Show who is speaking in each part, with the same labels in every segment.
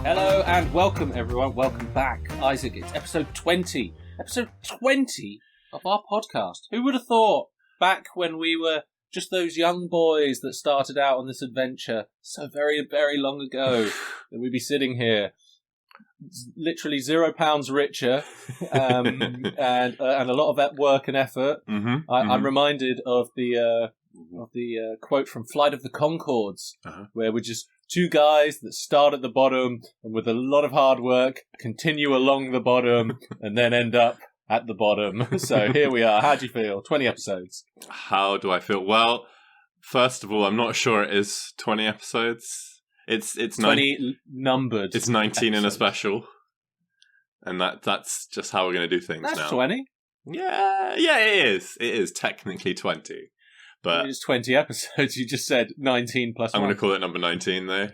Speaker 1: Hello and welcome, everyone. Welcome back, Isaac. It's episode 20. Episode 20 of our podcast. Who would have thought, back when we were just those young boys that started out on this adventure so very, very long ago, that we'd be sitting here, literally £0 richer, and a lot of that work and effort. I'm reminded of the quote from Flight of the Conchords, where we're just two guys that start at the bottom and with a lot of hard work continue along the bottom and then end up at the bottom. So here we are. How do you feel? 20 episodes.
Speaker 2: How do I feel? Well, first of all, I'm not sure it is 20 episodes. It's
Speaker 1: 20 numbered.
Speaker 2: It's 19
Speaker 1: episodes.
Speaker 2: in a special. And that's just how we're going to do things now.
Speaker 1: That's 20.
Speaker 2: Yeah, it is. It is technically 20. But
Speaker 1: it's 20 episodes. You just said 19 plus
Speaker 2: I'm
Speaker 1: 1.
Speaker 2: going to call it number 19, though.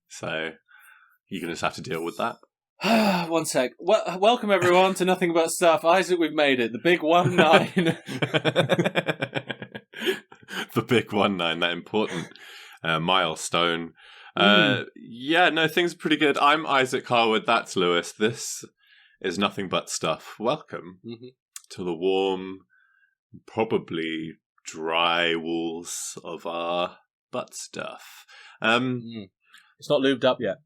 Speaker 2: So you're going to just have to deal with that.
Speaker 1: One sec. Welcome, everyone, to Nothing But Stuff. Isaac, we've made it. The big 19.
Speaker 2: The big 19, that important milestone. Things are pretty good. I'm Isaac Harwood. That's Lewis. This is Nothing But Stuff. Welcome to the warm, probably dry walls of our butt stuff.
Speaker 1: It's not lubed up yet.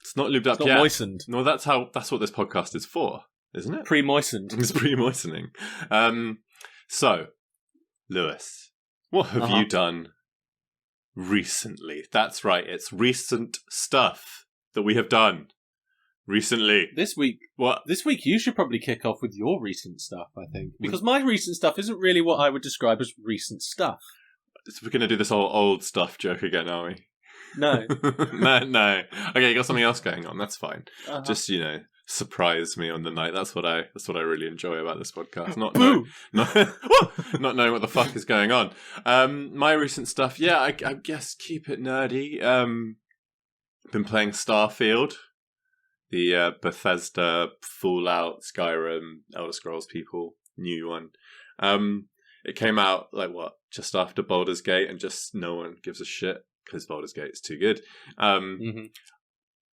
Speaker 2: It's not lubed up
Speaker 1: yet.
Speaker 2: It's not
Speaker 1: moistened.
Speaker 2: No, that's what this podcast is for, isn't it?
Speaker 1: Pre-moistened.
Speaker 2: It's pre-moistening. So, Lewis, what have you done recently? That's right, it's recent stuff that we have done recently.
Speaker 1: This week.
Speaker 2: What?
Speaker 1: This week you should probably kick off with your recent stuff, I think. Because my recent stuff isn't really what I would describe as recent stuff.
Speaker 2: So we're going to do this old stuff joke again, are we?
Speaker 1: No.
Speaker 2: No. Okay, you got something else going on. That's fine. Just, surprise me on the night. That's what I really enjoy about this podcast. Not knowing what the fuck is going on. My recent stuff, I guess keep it nerdy. Been playing Starfield, the Bethesda, Fallout, Skyrim, Elder Scrolls people, new one. It came out just after Baldur's Gate, and just no one gives a shit because Baldur's Gate is too good.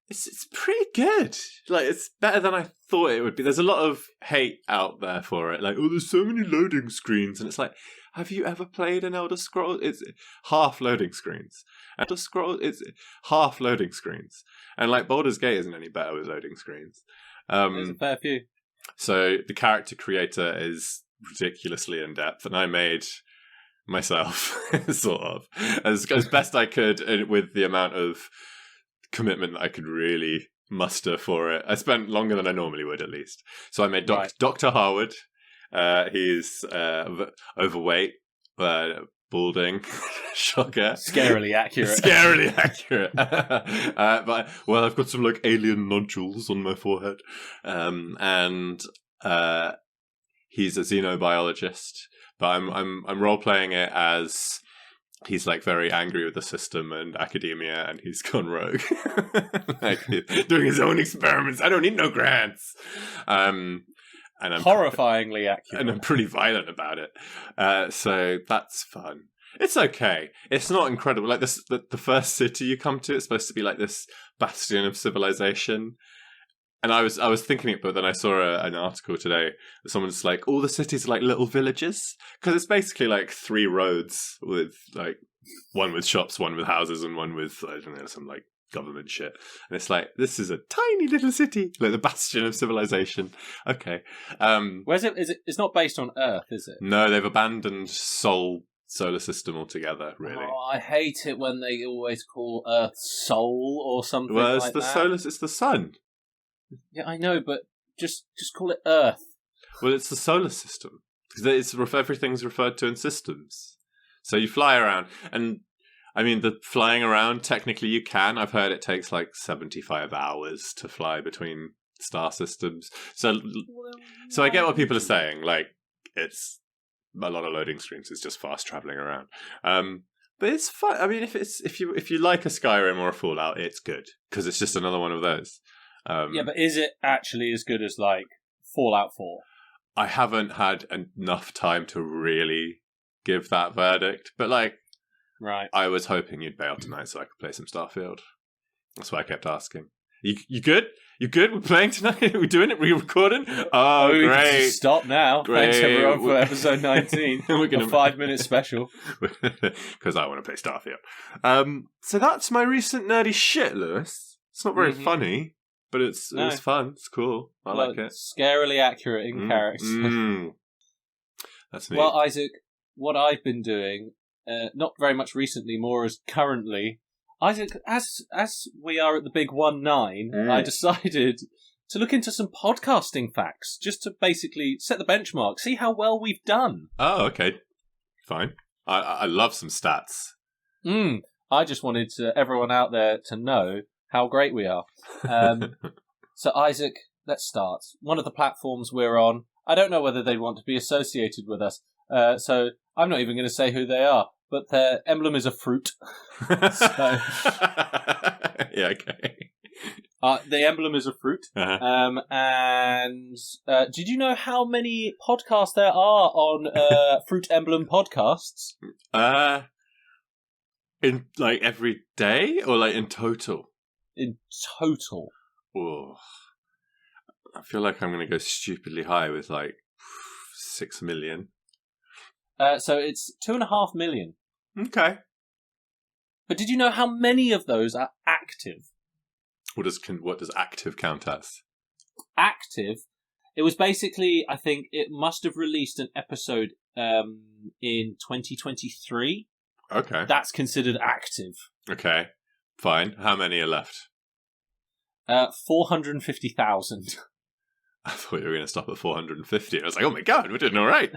Speaker 2: It's pretty good. It's better than I thought it would be. There's a lot of hate out there for it. There's so many loading screens. And it's like, have you ever played an Elder Scrolls? It's half loading screens. Elder Scrolls, it's half loading screens. And Baldur's Gate isn't any better with loading screens.
Speaker 1: There's a fair few.
Speaker 2: So the character creator is ridiculously in-depth. And I made myself, sort of, as best I could with the amount of commitment that I could really muster for it. I spent longer than I normally would, at least. So I made Dr. Harwood. He's overweight, balding, shocker.
Speaker 1: Scarily accurate.
Speaker 2: But I've got some alien nodules on my forehead, and he's a xenobiologist. But I'm role playing it as he's very angry with the system and academia, and he's gone rogue, doing his own experiments. I don't need no grants. And I'm
Speaker 1: horrifyingly accurate,
Speaker 2: and I'm pretty violent about it. So that's fun. It's okay. It's not incredible. The first city you come to, it's supposed to be this bastion of civilization. And I was thinking it, but then I saw an article today. Someone's all the cities are little villages, because it's basically 3 roads with one with shops, one with houses, and one with some government shit. And it's this is a tiny little city, the bastion of civilization. Okay,
Speaker 1: where's it? It's not based on Earth, is it?
Speaker 2: No, they've abandoned solar system altogether. Really,
Speaker 1: I hate it when they always call Earth Sol or something.
Speaker 2: Well, it's it's the sun.
Speaker 1: Yeah, I know, but just call it Earth.
Speaker 2: Well, it's the solar system. Everything's referred to in systems. So you fly around, and the flying around, technically you can. I've heard it takes 75 hours to fly between star systems. So I get what people are saying. It's a lot of loading screens. It's just fast traveling around. But it's fun. If you like a Skyrim or a Fallout, it's good because it's just another one of those.
Speaker 1: But is it actually as good as Fallout 4?
Speaker 2: I haven't had enough time to really give that verdict, but
Speaker 1: right.
Speaker 2: I was hoping you'd bail tonight so I could play some Starfield. That's why I kept asking. You good? You good? We're playing tonight? We're doing it? We're recording? Oh,
Speaker 1: we can
Speaker 2: great.
Speaker 1: just stop now.
Speaker 2: Great.
Speaker 1: Thanks, everyone, for episode 19.
Speaker 2: We're gonna...
Speaker 1: A 5-minute special.
Speaker 2: Because I want to play Starfield. So that's my recent nerdy shit, Lewis. It's not very funny, but it's fun. It's cool. I like it.
Speaker 1: Scarily accurate in character.
Speaker 2: That's me.
Speaker 1: Well, Isaac, what I've been doing, not very much recently, more as currently, Isaac, as we are at the big 1-9, I decided to look into some podcasting facts, just to basically set the benchmark, see how well we've done.
Speaker 2: Oh, okay. Fine. I love some stats.
Speaker 1: I just wanted everyone out there to know how great we are. So, Isaac, let's start. One of the platforms we're on, I don't know whether they want to be associated with us, so I'm not even going to say who they are. But their emblem is a fruit.
Speaker 2: Yeah, okay.
Speaker 1: The emblem is a fruit. And did you know how many podcasts there are on Fruit Emblem Podcasts?
Speaker 2: In, like, every day? Or, like, in total?
Speaker 1: In total.
Speaker 2: Oh. I feel like I'm going to go stupidly high with, like, 6 million.
Speaker 1: So it's 2.5 million.
Speaker 2: Okay.
Speaker 1: But did you know how many of those are active?
Speaker 2: What does active count as?
Speaker 1: Active? It was basically, I think, it must have released an episode in 2023.
Speaker 2: Okay.
Speaker 1: That's considered active.
Speaker 2: Okay. Fine. How many are left?
Speaker 1: 450,000.
Speaker 2: I thought you were going to stop at 450. I was like, oh my god, we're doing all right.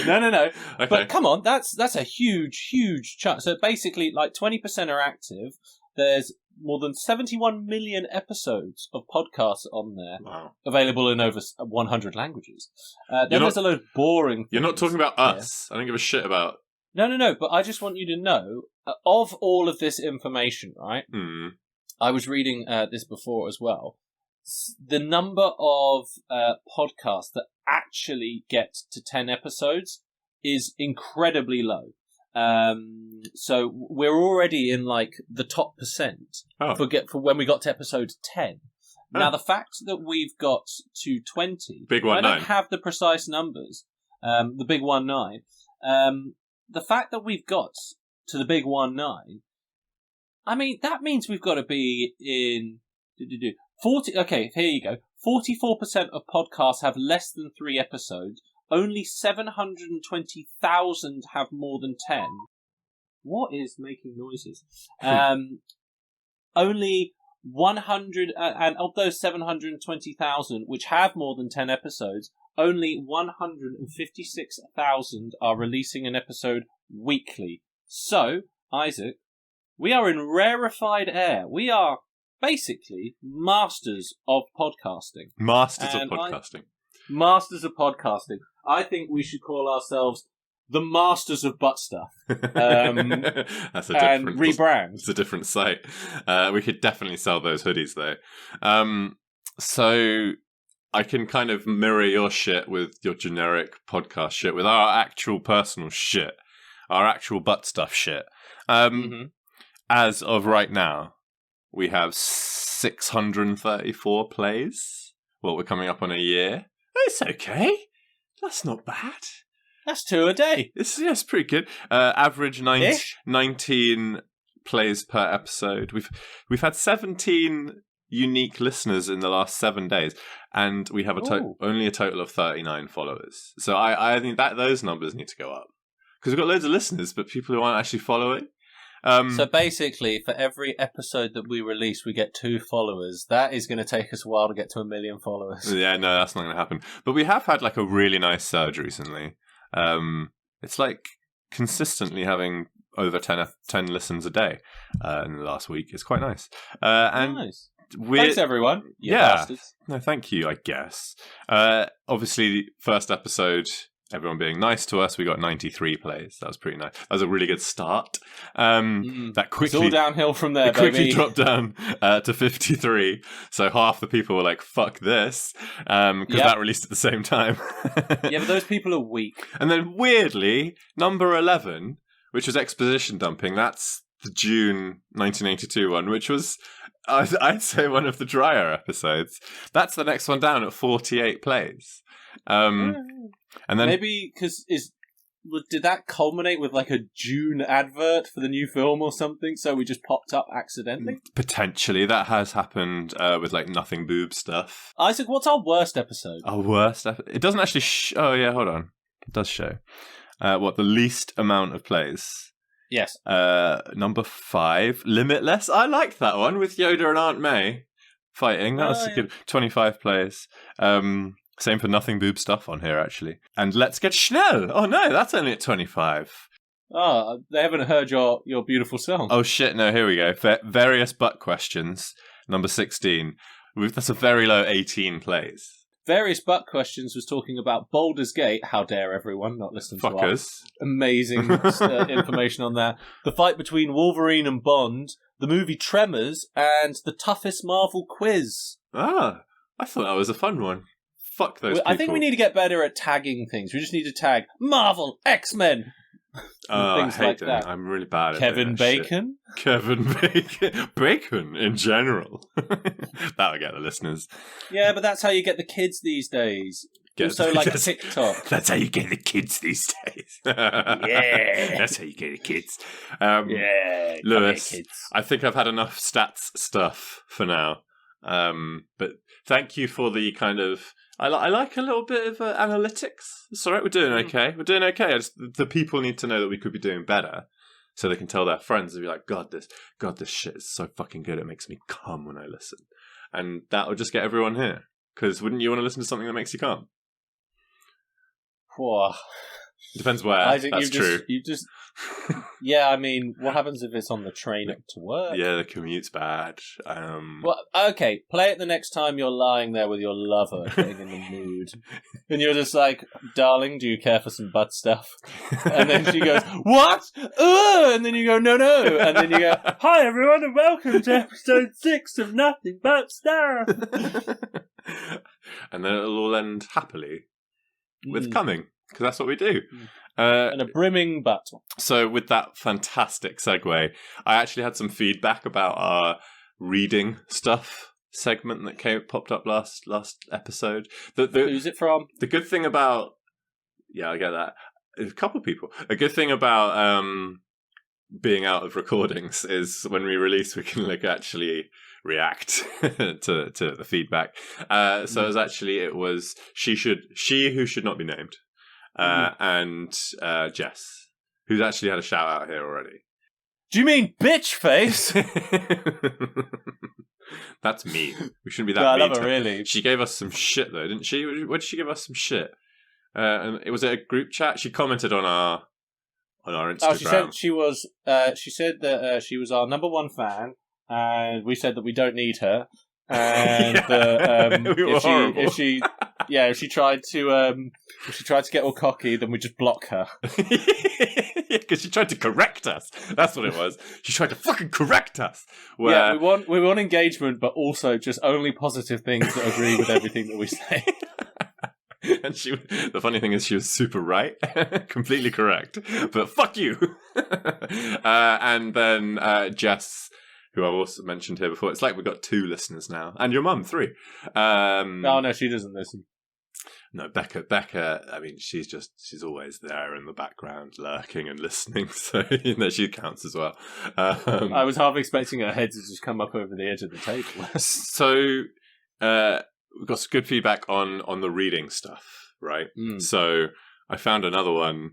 Speaker 1: No.
Speaker 2: Okay.
Speaker 1: But come on, that's a huge chunk. So basically, like 20% are active. There's more than 71 million episodes of podcasts on there, available in over 100 languages. There's a load of boring things.
Speaker 2: You're not talking about us. I don't give a shit about...
Speaker 1: No, but I just want you to know, of all of this information, right? I was reading this before as well. The number of podcasts that actually get to 10 episodes is incredibly low. So we're already in like the top percent for when we got to episode 10. Now the fact that we've got to 20,
Speaker 2: big 1-9.
Speaker 1: I don't have the precise numbers. The big 1-9. The fact that we've got to the big 1-9, I mean that means we've got to be in 40. Okay, here you go. 44% of podcasts have less than 3 episodes. Only 720,000 have more than 10. What is making noises? Only 100, and of those 720,000 which have more than 10 episodes, only 156,000 are releasing an episode weekly. So, Isaac, we are in rarefied air. We are basically masters of podcasting.
Speaker 2: Masters of podcasting. I think we should call ourselves the Masters of Butt Stuff. That's a
Speaker 1: and
Speaker 2: different
Speaker 1: rebrand.
Speaker 2: It's a different site. We could definitely sell those hoodies though. So I can kind of mirror your shit with your generic podcast shit with our actual personal shit, our actual butt stuff shit. As of right now, we have 634 plays. Well, we're coming up on a year. It's okay. That's not bad.
Speaker 1: That's 2 a day.
Speaker 2: It's pretty good. Average 19 plays per episode. We've had 17 unique listeners in the last 7 days, and we have only a total of 39 followers. So I think that those numbers need to go up because we've got loads of listeners, but people who aren't actually following.
Speaker 1: So basically, for every episode that we release, we get 2 followers. That is going to take us a while to get to 1 million followers.
Speaker 2: Yeah, no, that's not going to happen. But we have had like a really nice surge recently. It's like consistently having over 10 listens a day in the last week. It's quite nice. And
Speaker 1: nice. Thanks, everyone. Bastards.
Speaker 2: No, thank you, I guess. Obviously, first episode... everyone being nice to us, we got 93 plays. That was pretty nice. That was a really good start. That quickly,
Speaker 1: it's all downhill from there,
Speaker 2: quickly dropped down to 53. So half the people were like, fuck this, because that released at the same time.
Speaker 1: Yeah, but those people are weak.
Speaker 2: And then weirdly, number 11, which was Exposition Dumping, that's the June 1982 one, which was I'd say one of the drier episodes. That's the next one down at 48 plays. And then
Speaker 1: maybe because did that culminate with like a June advert for the new film or something? So we just popped up accidentally?
Speaker 2: Potentially. That has happened with like nothing boob stuff.
Speaker 1: Isaac, what's our worst episode?
Speaker 2: Our worst episode? It doesn't actually oh yeah, hold on. It does show. What, the least amount of plays?
Speaker 1: Yes.
Speaker 2: Number 5, Limitless. I liked that one with Yoda and Aunt May fighting. That was a good 25 plays. Same for nothing boob stuff on here, actually. And Let's Get Schnell. Oh no, that's only at 25.
Speaker 1: Oh, they haven't heard your beautiful song.
Speaker 2: Oh shit, no, here we go. Various butt questions. Number 16. That's a very low 18 plays.
Speaker 1: Various butt questions was talking about Baldur's Gate. How dare everyone not listen to
Speaker 2: Fuckers.
Speaker 1: Our amazing information on that. The fight between Wolverine and Bond, the movie Tremors, and the toughest Marvel quiz.
Speaker 2: Ah, I thought that was a fun one. Fuck those people.
Speaker 1: I think we need to get better at tagging things. We just need to tag Marvel, X-Men, things like that.
Speaker 2: I'm really bad at
Speaker 1: Kevin Bacon?
Speaker 2: Shit. Kevin Bacon. Bacon in general. That'll get the listeners.
Speaker 1: Yeah, but that's how you get the kids these days. Also, like TikTok.
Speaker 2: That's how you get the kids these days.
Speaker 1: Yeah.
Speaker 2: That's how you get the kids.
Speaker 1: Yeah.
Speaker 2: Lewis,
Speaker 1: kids.
Speaker 2: I think I've had enough stats stuff for now. But thank you for the kind of... I like a little bit of analytics. It's all right, we're doing okay. We're doing okay. The people need to know that we could be doing better, so they can tell their friends and be like, God, this shit is so fucking good. It makes me cum when I listen, and that will just get everyone here. Because wouldn't you want to listen to something that makes you cum?
Speaker 1: Whoa.
Speaker 2: Depends where.
Speaker 1: Isaac,
Speaker 2: that's true.
Speaker 1: Yeah, I mean, what happens if it's on the train up to work?
Speaker 2: Yeah, the commute's bad.
Speaker 1: Well, okay, play it the next time you're lying there with your lover, getting in the mood. And you're just like, darling, do you care for some butt stuff? And then she goes, what? And then you go, no. And then you go, hi everyone and welcome to episode 6 of Nothing But Stuff.
Speaker 2: And then it'll all end happily with coming. Because that's what we do.
Speaker 1: And a brimming butt.
Speaker 2: So with that fantastic segue, I actually had some feedback about our reading stuff segment that popped up last episode.
Speaker 1: Who's it from?
Speaker 2: The good thing about... Yeah, I get that. A couple of people. A good thing about being out of recordings is when we release, we can actually react to the feedback. So it was she who should not be named. And Jess, who's actually had a shout out here already.
Speaker 1: Do you mean bitch face?
Speaker 2: That's mean. We shouldn't be that
Speaker 1: I
Speaker 2: mean.
Speaker 1: love her, really.
Speaker 2: She gave us some shit though, didn't she? Where did she give us some shit? And it was a group chat. She commented on our Instagram.
Speaker 1: Oh, she said she was. She said that she was our number one fan, and we said that we don't need her. And if she tried to get all cocky, then we just block her.
Speaker 2: Because she tried to correct us. That's what it was. She tried to fucking correct us.
Speaker 1: Yeah, we want engagement, but also just only positive things that agree with everything that we say.
Speaker 2: And the funny thing is, she was super right, completely correct. But fuck you. And then Jess, who I've also mentioned here before. It's like we've got 2 listeners now. And your mum, 3.
Speaker 1: No, she doesn't listen.
Speaker 2: No, Becca, I mean, she's always there in the background, lurking and listening. So, she counts as well.
Speaker 1: I was half expecting her head to just come up over the edge of the table.
Speaker 2: So, we've got some good feedback on the reading stuff, right? So, I found another one.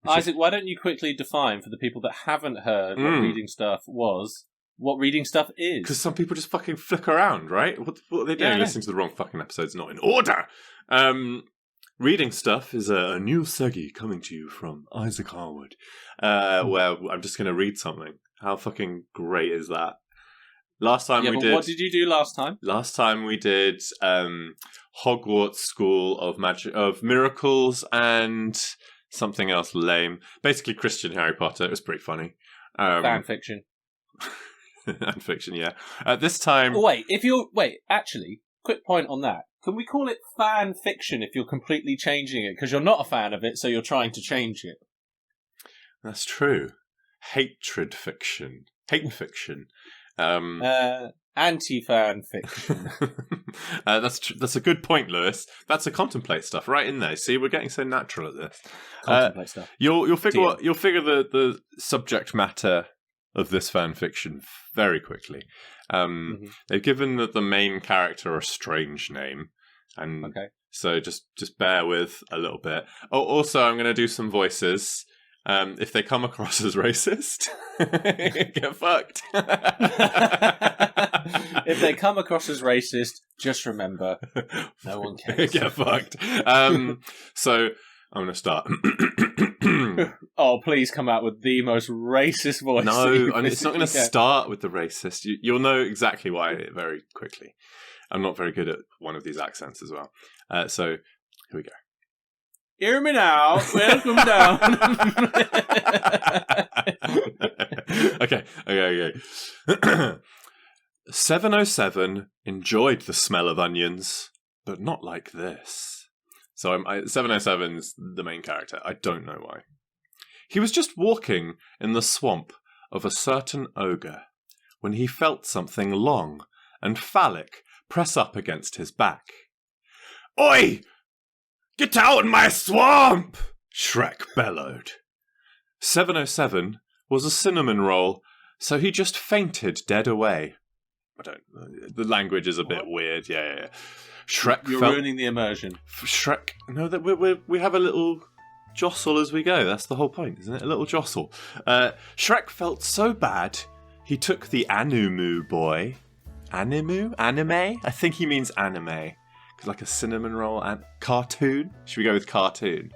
Speaker 1: Isaac, why don't you quickly define for the people that haven't heard what reading stuff was, what reading stuff is?
Speaker 2: Because some people just fucking flick around, right? What are they doing? Listening to the wrong fucking episodes, not in order. Reading stuff is a new seggy coming to you from Isaac Harwood, where I'm just going to read something. How fucking great is that? Last time we did...
Speaker 1: What did you do last time?
Speaker 2: Last time we did Hogwarts School of Miracles and something else lame. Basically Christian Harry Potter. It was pretty funny.
Speaker 1: FanFiction.
Speaker 2: And fiction, yeah. This time...
Speaker 1: Actually, quick point on that. Can we call it fan fiction if you're completely changing it? Because you're not a fan of it, so you're trying to change it.
Speaker 2: That's true. Hatred fiction. Hate fiction.
Speaker 1: And anti-fan fiction.
Speaker 2: That's a good point, Lewis. That's a contemplate stuff right in there. See, we're getting so natural at this.
Speaker 1: Contemplate stuff.
Speaker 2: You'll figure the subject matter of this fan fiction very quickly. They've given the main character a strange name, and so just bear with a little bit. Oh, also, I'm going to do some voices. If they come across as racist, get fucked.
Speaker 1: If they come across as racist, just remember, no one cares.
Speaker 2: Get fucked. So I'm going to start.
Speaker 1: Oh, please come out with the most racist voice.
Speaker 2: No, and it's not going to start with the racist. You'll know exactly why very quickly. I'm not very good at one of these accents as well. So here we go.
Speaker 1: Hear me now. Welcome down.
Speaker 2: Okay. 707 enjoyed the smell of onions, but not like this. So 707's the main character. I don't know why. He was just walking in the swamp of a certain ogre when he felt something long and phallic press up against his back. Oi! Get out of my swamp! Shrek bellowed. 707 was a cinnamon roll, so he just fainted dead away. The language is a bit weird. Yeah. Shrek.
Speaker 1: You're ruining the immersion.
Speaker 2: Shrek. No, that we have a little jostle as we go. That's the whole point, isn't it? A little jostle. Shrek felt so bad, he took the Anumu boy. Anime? I think he means anime. Like a cinnamon roll and cartoon. Should we go with cartoon?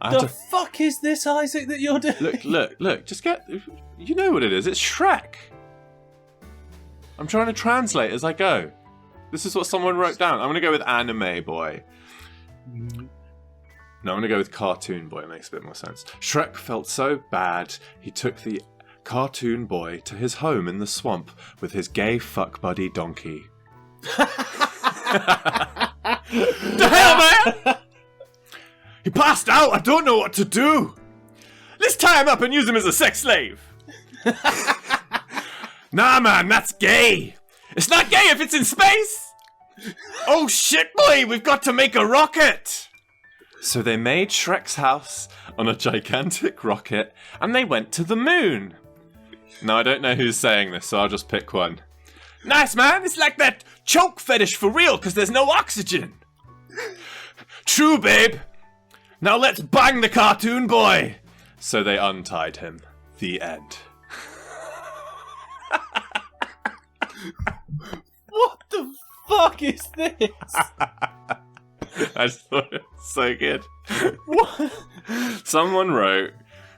Speaker 1: The fuck is this, Isaac, that you're doing?
Speaker 2: Look. Just get. You know what it is. It's Shrek. I'm trying to translate as I go. This is what someone wrote down. I'm going to go with anime boy. No, I'm going to go with cartoon boy. It makes a bit more sense. Shrek felt so bad, he took the cartoon boy to his home in the swamp with his gay fuck buddy donkey. The hell, man! He passed out. I don't know what to do. Let's tie him up and use him as a sex slave. Nah, man, that's gay. It's not gay if it's in space. Oh shit, boy, we've got to make a rocket. So they made Shrek's house on a gigantic rocket, and they went to the moon. Now I don't know who's saying this, so I'll just pick one. Nice, man. It's like that choke fetish for real, because there's no oxygen. True, babe. Now let's bang the cartoon boy. So they untied him. The end.
Speaker 1: What the fuck is this?
Speaker 2: I just thought it was so good.
Speaker 1: What?
Speaker 2: Someone wrote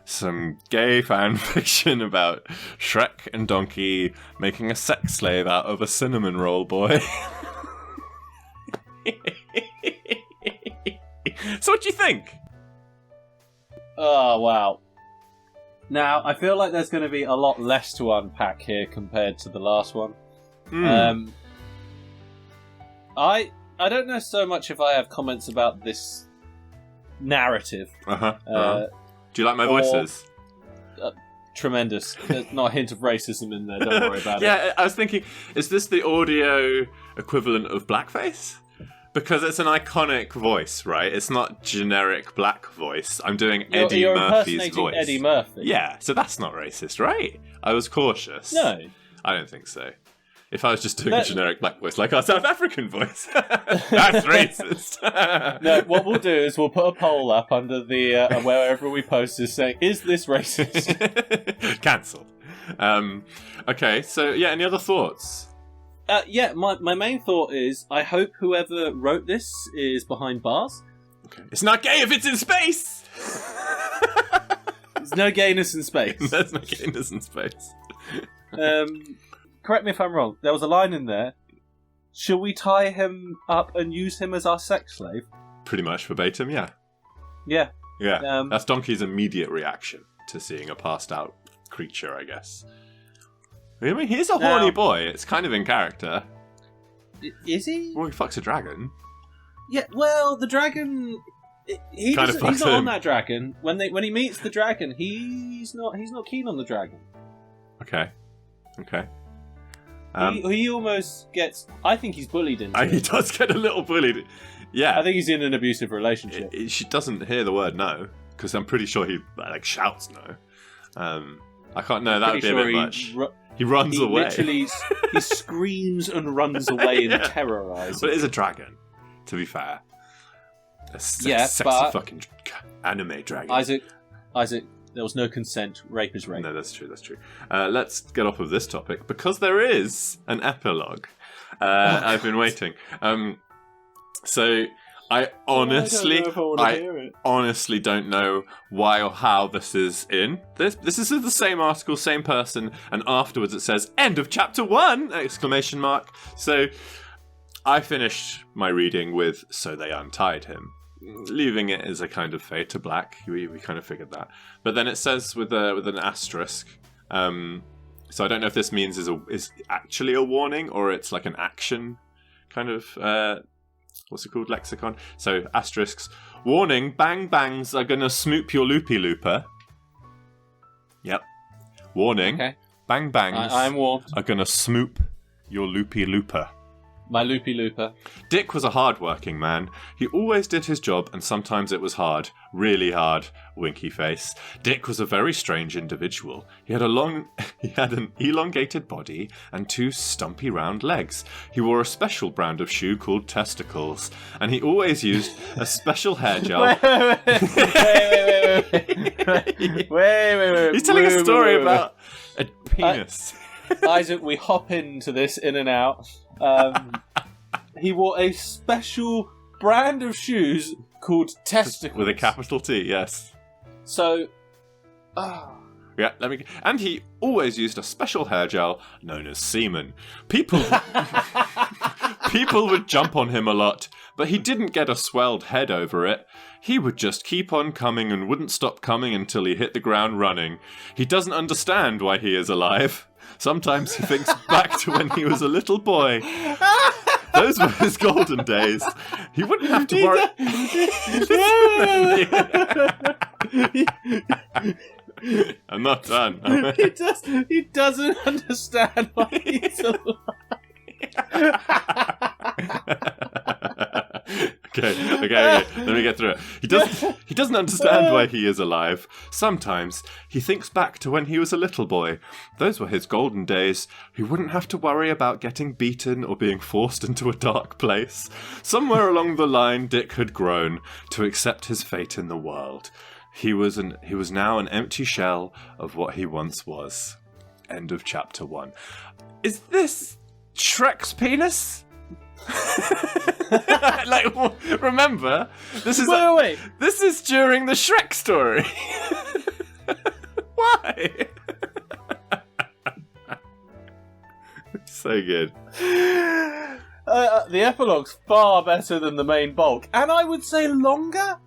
Speaker 2: some gay fan fiction about Shrek and Donkey making a sex slave out of a cinnamon roll boy. So what do you think?
Speaker 1: Oh, wow. Now, I feel like there's going to be a lot less to unpack here compared to the last one. I don't know so much if I have comments about this narrative.
Speaker 2: Do you like my voices?
Speaker 1: Tremendous. There's not a hint of racism in there, don't worry about it.
Speaker 2: Yeah, I was thinking, is this the audio equivalent of blackface? Because it's an iconic voice, right? It's not generic black voice. I'm doing Eddie Murphy's voice.
Speaker 1: Eddie Murphy.
Speaker 2: Yeah, so that's not racist, right? I was cautious.
Speaker 1: No.
Speaker 2: I don't think so. If I was just doing a generic black voice, like our South African voice, that's racist.
Speaker 1: No, what we'll do is we'll put a poll up under the wherever we post this saying, is this racist?
Speaker 2: Cancelled. Okay, so yeah, any other thoughts?
Speaker 1: Yeah, my main thought is, I hope whoever wrote this is behind bars.
Speaker 2: Okay. It's not gay if it's in space!
Speaker 1: There's no gayness in space.
Speaker 2: There's no gayness in space.
Speaker 1: Correct me if I'm wrong. There was a line in there. Shall we tie him up and use him as our sex slave?
Speaker 2: Pretty much verbatim, yeah.
Speaker 1: Yeah.
Speaker 2: Yeah. That's Donkey's immediate reaction to seeing a passed out creature, I guess. I mean, he's a horny boy. It's kind of in character.
Speaker 1: Is he?
Speaker 2: Well, he fucks a dragon.
Speaker 1: Yeah, well, the dragon... He's not on that dragon. When he meets the dragon, he's not keen on the dragon.
Speaker 2: Okay.
Speaker 1: He almost gets... I think he's bullied into it.
Speaker 2: He does get a little bullied. Yeah.
Speaker 1: I think he's in an abusive relationship.
Speaker 2: She doesn't hear the word no, because I'm pretty sure he shouts no. I can't know, that would be a bit much. He runs away.
Speaker 1: Literally, he screams and runs away and terrorizes.
Speaker 2: But it is a dragon, to be fair. A sexy fucking anime dragon.
Speaker 1: Isaac, there was no consent. Rape is rape.
Speaker 2: No, that's true. Let's get off of this topic, because there is an epilogue. I've been waiting. So I honestly don't know why or how this is in. This is the same article, same person, and afterwards it says "End of chapter 1!" ! So I finished my reading with "So they untied him," leaving it as a kind of fade to black. We kind of figured that, but then it says with an asterisk. So I don't know if this means is actually a warning or it's like an action kind of. What's it called? Lexicon. So, asterisks. Warning, bang bangs are gonna smoop your loopy looper. Yep. Warning, okay. Bang bangs
Speaker 1: I'm warned.
Speaker 2: Are gonna smoop your loopy looper.
Speaker 1: My loopy looper.
Speaker 2: Dick was a hard-working man. He always did his job, and sometimes it was hard. Really hard. Winky face. Dick was a very strange individual. He had an elongated body and 2 stumpy round legs. He wore a special brand of shoe called Testicles, and he always used a special hair gel. Wait. He's telling a story about a penis.
Speaker 1: Isaac, we hop into this in and out. He wore a special brand of shoes called Testicles.
Speaker 2: With a capital T, yes.
Speaker 1: So...
Speaker 2: Yeah, and he always used a special hair gel known as semen. People would jump on him a lot, but he didn't get a swelled head over it. He would just keep on coming and wouldn't stop coming until he hit the ground running. He doesn't understand why he is alive. Sometimes he thinks back to when he was a little boy. Those were his golden days. He wouldn't have to worry. I'm not done.
Speaker 1: He doesn't understand why he's alive.
Speaker 2: Okay. Let me get through it. He doesn't understand why he is alive. Sometimes he thinks back to when he was a little boy. Those were his golden days. He wouldn't have to worry about getting beaten or being forced into a dark place. Somewhere along the line, Dick had grown to accept his fate in the world. He was now an empty shell of what he once was. End of chapter 1. Is this Shrek's penis? Remember, this is
Speaker 1: wait.
Speaker 2: This is during the Shrek story. Why? So good.
Speaker 1: The epilogue's far better than the main bulk, and I would say longer.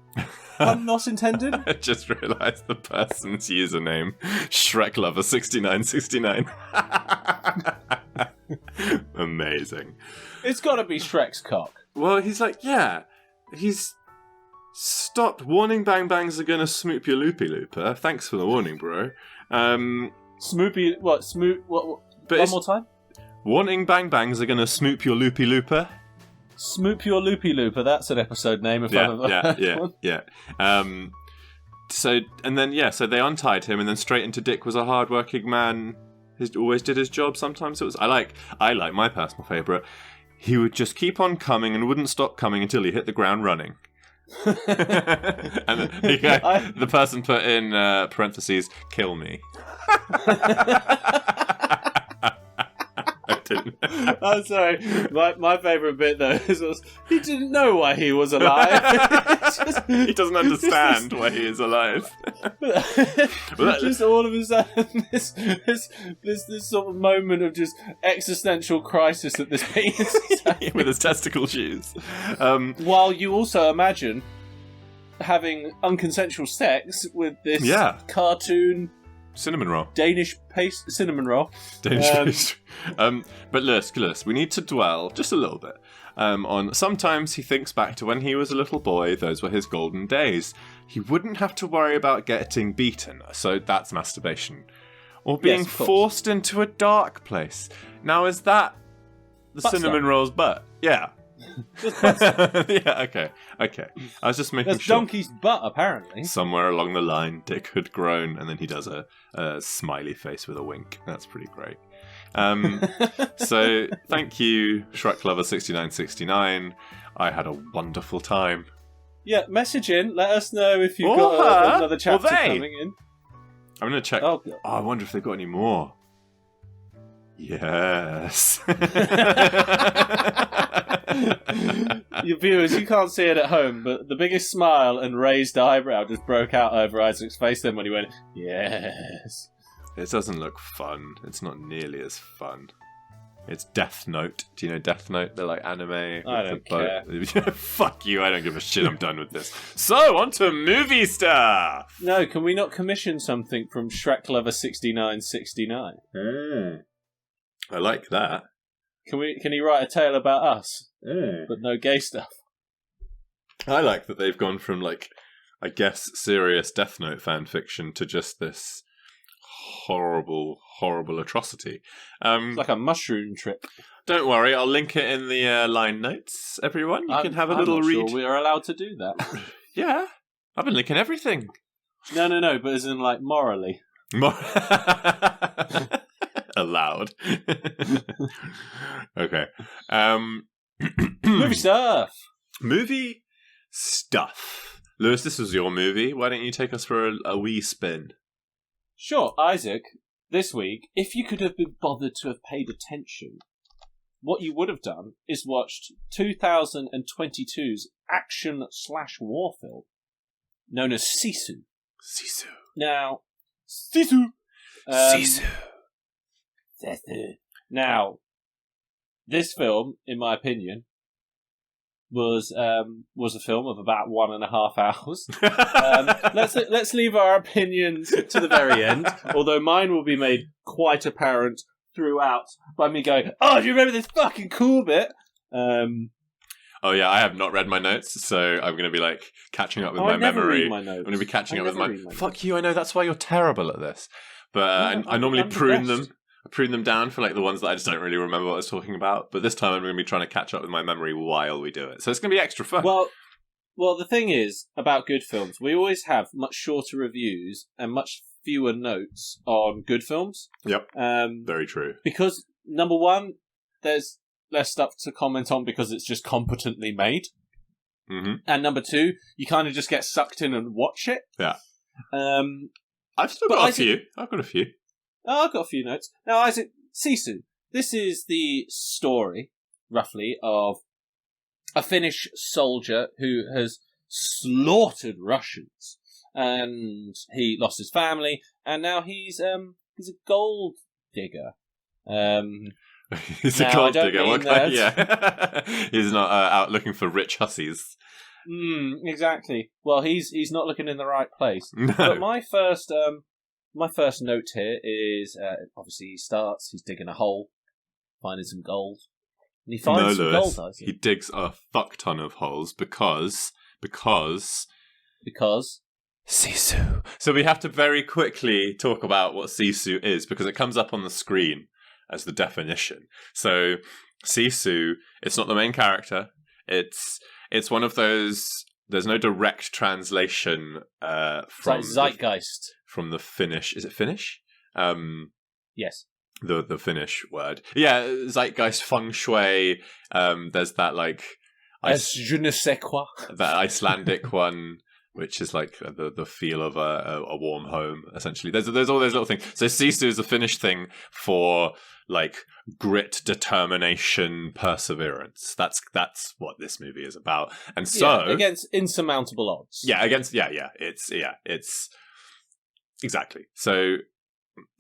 Speaker 1: Pun not intended.
Speaker 2: I just realised the person's username, ShrekLover6969. Amazing.
Speaker 1: It's got to be Shrek's cock.
Speaker 2: Well, he's like, yeah, he's stopped. Warning, bang bangs are gonna smoop your loopy looper. Thanks for the warning, bro.
Speaker 1: Smoopy, what? Smoop, what one more time?
Speaker 2: Warning, bang bangs are gonna smoop your loopy looper.
Speaker 1: Smoop your loopy looper. That's an episode name. If I've ever heard one.
Speaker 2: Yeah. So they untied him, and then straight into Dick was a hard-working man. He always did his job. Sometimes it was. I like my personal favourite. He would just keep on coming and wouldn't stop coming until he hit the ground running. And the person put in parentheses, "Kill me."
Speaker 1: I'm sorry. My favourite bit though is he didn't know why he was alive.
Speaker 2: He doesn't understand why he is alive.
Speaker 1: Just all of a sudden, this sort of moment of just existential crisis that this penis is having.
Speaker 2: With his testicle shoes.
Speaker 1: While you also imagine having unconsensual sex with this cartoon.
Speaker 2: Cinnamon roll.
Speaker 1: Danish paste cinnamon roll.
Speaker 2: Danish paste. But Lewis, we need to dwell just a little bit on sometimes he thinks back to when he was a little boy. Those were his golden days. He wouldn't have to worry about getting beaten. So that's masturbation. or being
Speaker 1: Yes, of course.
Speaker 2: forced into a dark place. Now, is that the
Speaker 1: Butt
Speaker 2: cinnamon
Speaker 1: stuff.
Speaker 2: roll's butt? Yeah. Yeah, okay. I was just making
Speaker 1: That's
Speaker 2: sure.
Speaker 1: donkey's butt, apparently.
Speaker 2: Somewhere along the line, Dick had grown, and then he does a smiley face with a wink. That's pretty great. So, thank you, Shrek Lover 6969. I had a wonderful time.
Speaker 1: Yeah, message in. Let us know if you've got another chapter coming in.
Speaker 2: I'm going to check.
Speaker 1: Oh,
Speaker 2: I wonder if they've got any more. Yes.
Speaker 1: Your viewers, you can't see it at home, but the biggest smile and raised eyebrow just broke out over Isaac's face then when he went, yes.
Speaker 2: It doesn't look fun. It's not nearly as fun. It's Death Note. Do you know Death Note? They're like anime.
Speaker 1: I don't care.
Speaker 2: Fuck you, I don't give a shit. I'm done with this. So, on to movie stuff!
Speaker 1: No, can we not commission something from Shrek Lover 6969?
Speaker 2: I like that.
Speaker 1: Can he write a tale about us, but no gay stuff?
Speaker 2: I like that they've gone from, like, I guess, serious Death Note fan fiction to just this horrible atrocity.
Speaker 1: It's like a mushroom trip.
Speaker 2: Don't worry, I'll link it in the line notes, everyone. You can have a little
Speaker 1: I'm not
Speaker 2: read.
Speaker 1: sure we are allowed to do that.
Speaker 2: Yeah, I've been linking everything.
Speaker 1: No, but as in, like, morally.
Speaker 2: Allowed. Okay.
Speaker 1: Movie stuff!
Speaker 2: Movie stuff. Lewis, this was your movie. Why don't you take us for a wee spin?
Speaker 1: Sure, Isaac, this week, if you could have been bothered to have paid attention, what you would have done is watched 2022's action/war film known as Sisu.
Speaker 2: Sisu.
Speaker 1: Now, Sisu!
Speaker 2: Sisu.
Speaker 1: Now, this film, in my opinion, was a film of about 1.5 hours. Let's leave our opinions to the very end, although mine will be made quite apparent throughout by me going, "Oh, do you remember this fucking cool bit?"
Speaker 2: Oh yeah, I have not read my notes, so I'm going to be like catching up with my memory.
Speaker 1: Read my notes.
Speaker 2: I'm going to be catching up with
Speaker 1: my
Speaker 2: Fuck you! I know that's why you're terrible at this. But I normally prune them. I prune them down for like the ones that I just don't really remember what I was talking about. But this time I'm going to be trying to catch up with my memory while we do it. So it's going to be extra fun.
Speaker 1: Well, the thing is about good films, we always have much shorter reviews and much fewer notes on good films.
Speaker 2: Yep. Very true.
Speaker 1: Because number one, there's less stuff to comment on because it's just competently made.
Speaker 2: Mm-hmm.
Speaker 1: And number two, you kind of just get sucked in and watch it.
Speaker 2: Yeah. I've still got a few. I've got a few.
Speaker 1: Oh, I've got a few notes. Now, Isaac, Sisu. This is the story, roughly, of a Finnish soldier who has slaughtered Russians. And he lost his family, and now he's a gold digger.
Speaker 2: He's a gold digger. Yeah. He's not out looking for rich hussies.
Speaker 1: Exactly. Well, he's not looking in the right place.
Speaker 2: No.
Speaker 1: But my first note here is obviously he's digging a hole, finding some gold, and he finds some
Speaker 2: Lewis,
Speaker 1: gold. Isaac.
Speaker 2: He digs a fuck ton of holes because Sisu. So we have to very quickly talk about what Sisu is because it comes up on the screen as the definition. So Sisu, it's not the main character. It's one of those. There's no direct translation from
Speaker 1: like zeitgeist
Speaker 2: from the Finnish. Is it Finnish?
Speaker 1: Yes.
Speaker 2: The Finnish word. Yeah, zeitgeist, feng shui. There's that like
Speaker 1: je ne sais quoi.
Speaker 2: That Icelandic one, which is like the feel of a warm home. Essentially, there's all those little things. So Sisu is a Finnish thing for like grit, determination, perseverance. That's what this movie is about. And so
Speaker 1: against insurmountable odds.
Speaker 2: It's exactly. So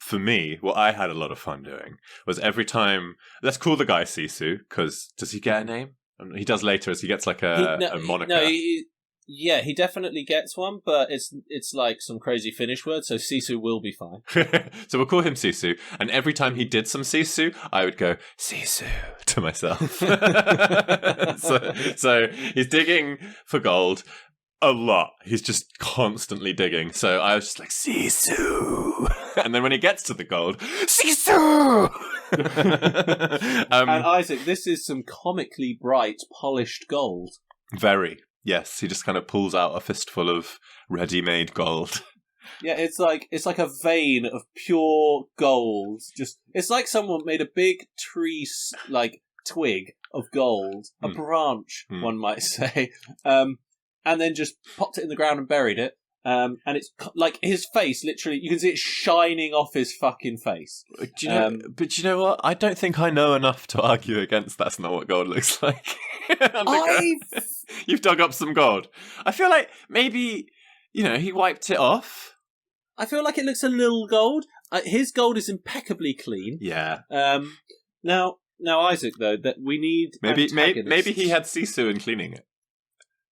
Speaker 2: for me, what I had a lot of fun doing was every time. Let's call the guy Sisu because does he get a name? He does later as he gets like a moniker.
Speaker 1: Yeah, he definitely gets one, but it's like some crazy Finnish word, so Sisu will be fine.
Speaker 2: So we'll call him Sisu, and every time he did some Sisu, I would go, Sisu, to myself. so he's digging for gold a lot. He's just constantly digging. So I was just like, Sisu. And then when he gets to the gold, Sisu!
Speaker 1: And Isaac, this is some comically bright, polished gold.
Speaker 2: Very. Yes, he just kind of pulls out a fistful of ready-made gold.
Speaker 1: Yeah, it's like a vein of pure gold. It's like someone made a big tree, twig of gold, a branch, one might say, and then just popped it in the ground and buried it. And it's like his face, literally, you can see it shining off his fucking face.
Speaker 2: But you know what? I don't think I know enough to argue against that's not what gold looks like. You've dug up some gold. I feel like maybe, he wiped it off.
Speaker 1: I feel like it looks a little gold. His gold is impeccably clean.
Speaker 2: Yeah.
Speaker 1: Now, Isaac, though, that we need
Speaker 2: maybe he had Sisu in cleaning it.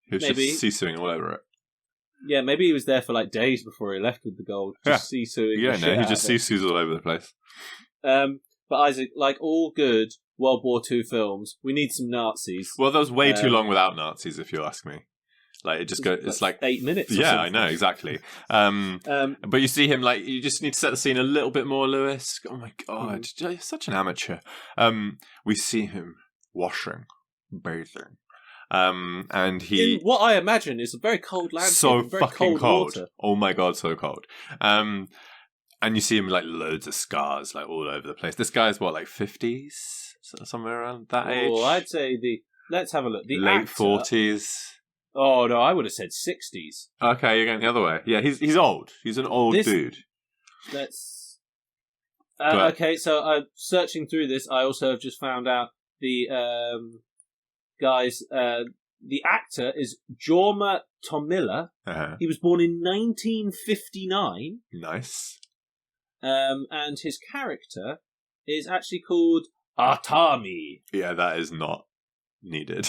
Speaker 2: He was just Sisuing all over it.
Speaker 1: Yeah, maybe he was there for days before he left with the gold. Just Sisuing.
Speaker 2: You don't know. He just Sisus all over the place.
Speaker 1: But Isaac, like all good World War II films, we need some Nazis.
Speaker 2: Well, that was way too long without Nazis, if you ask me. It just goes. It's like
Speaker 1: 8 minutes.
Speaker 2: Yeah, I know exactly. But you see him you just need to set the scene a little bit more, Lewis. Oh my god, you're such an amateur. We see him washing, bathing. And he
Speaker 1: in what I imagine is a very cold landscape,
Speaker 2: so
Speaker 1: very
Speaker 2: fucking
Speaker 1: cold. Water.
Speaker 2: Oh my god, so cold. And you see him loads of scars all over the place. This guy's what 50s, somewhere around that age.
Speaker 1: Oh, I'd say let's have a look. The
Speaker 2: late
Speaker 1: actor,
Speaker 2: 40s.
Speaker 1: Oh no, I would have said 60s.
Speaker 2: Okay, you're going the other way. Yeah, he's old. He's an old dude.
Speaker 1: Let's. Okay, so searching through this, I also have just found out the guys. The actor is Jorma Tomila.
Speaker 2: Uh-huh.
Speaker 1: He was born in 1959.
Speaker 2: Nice.
Speaker 1: And his character is actually called Artami.
Speaker 2: Yeah, that is not needed.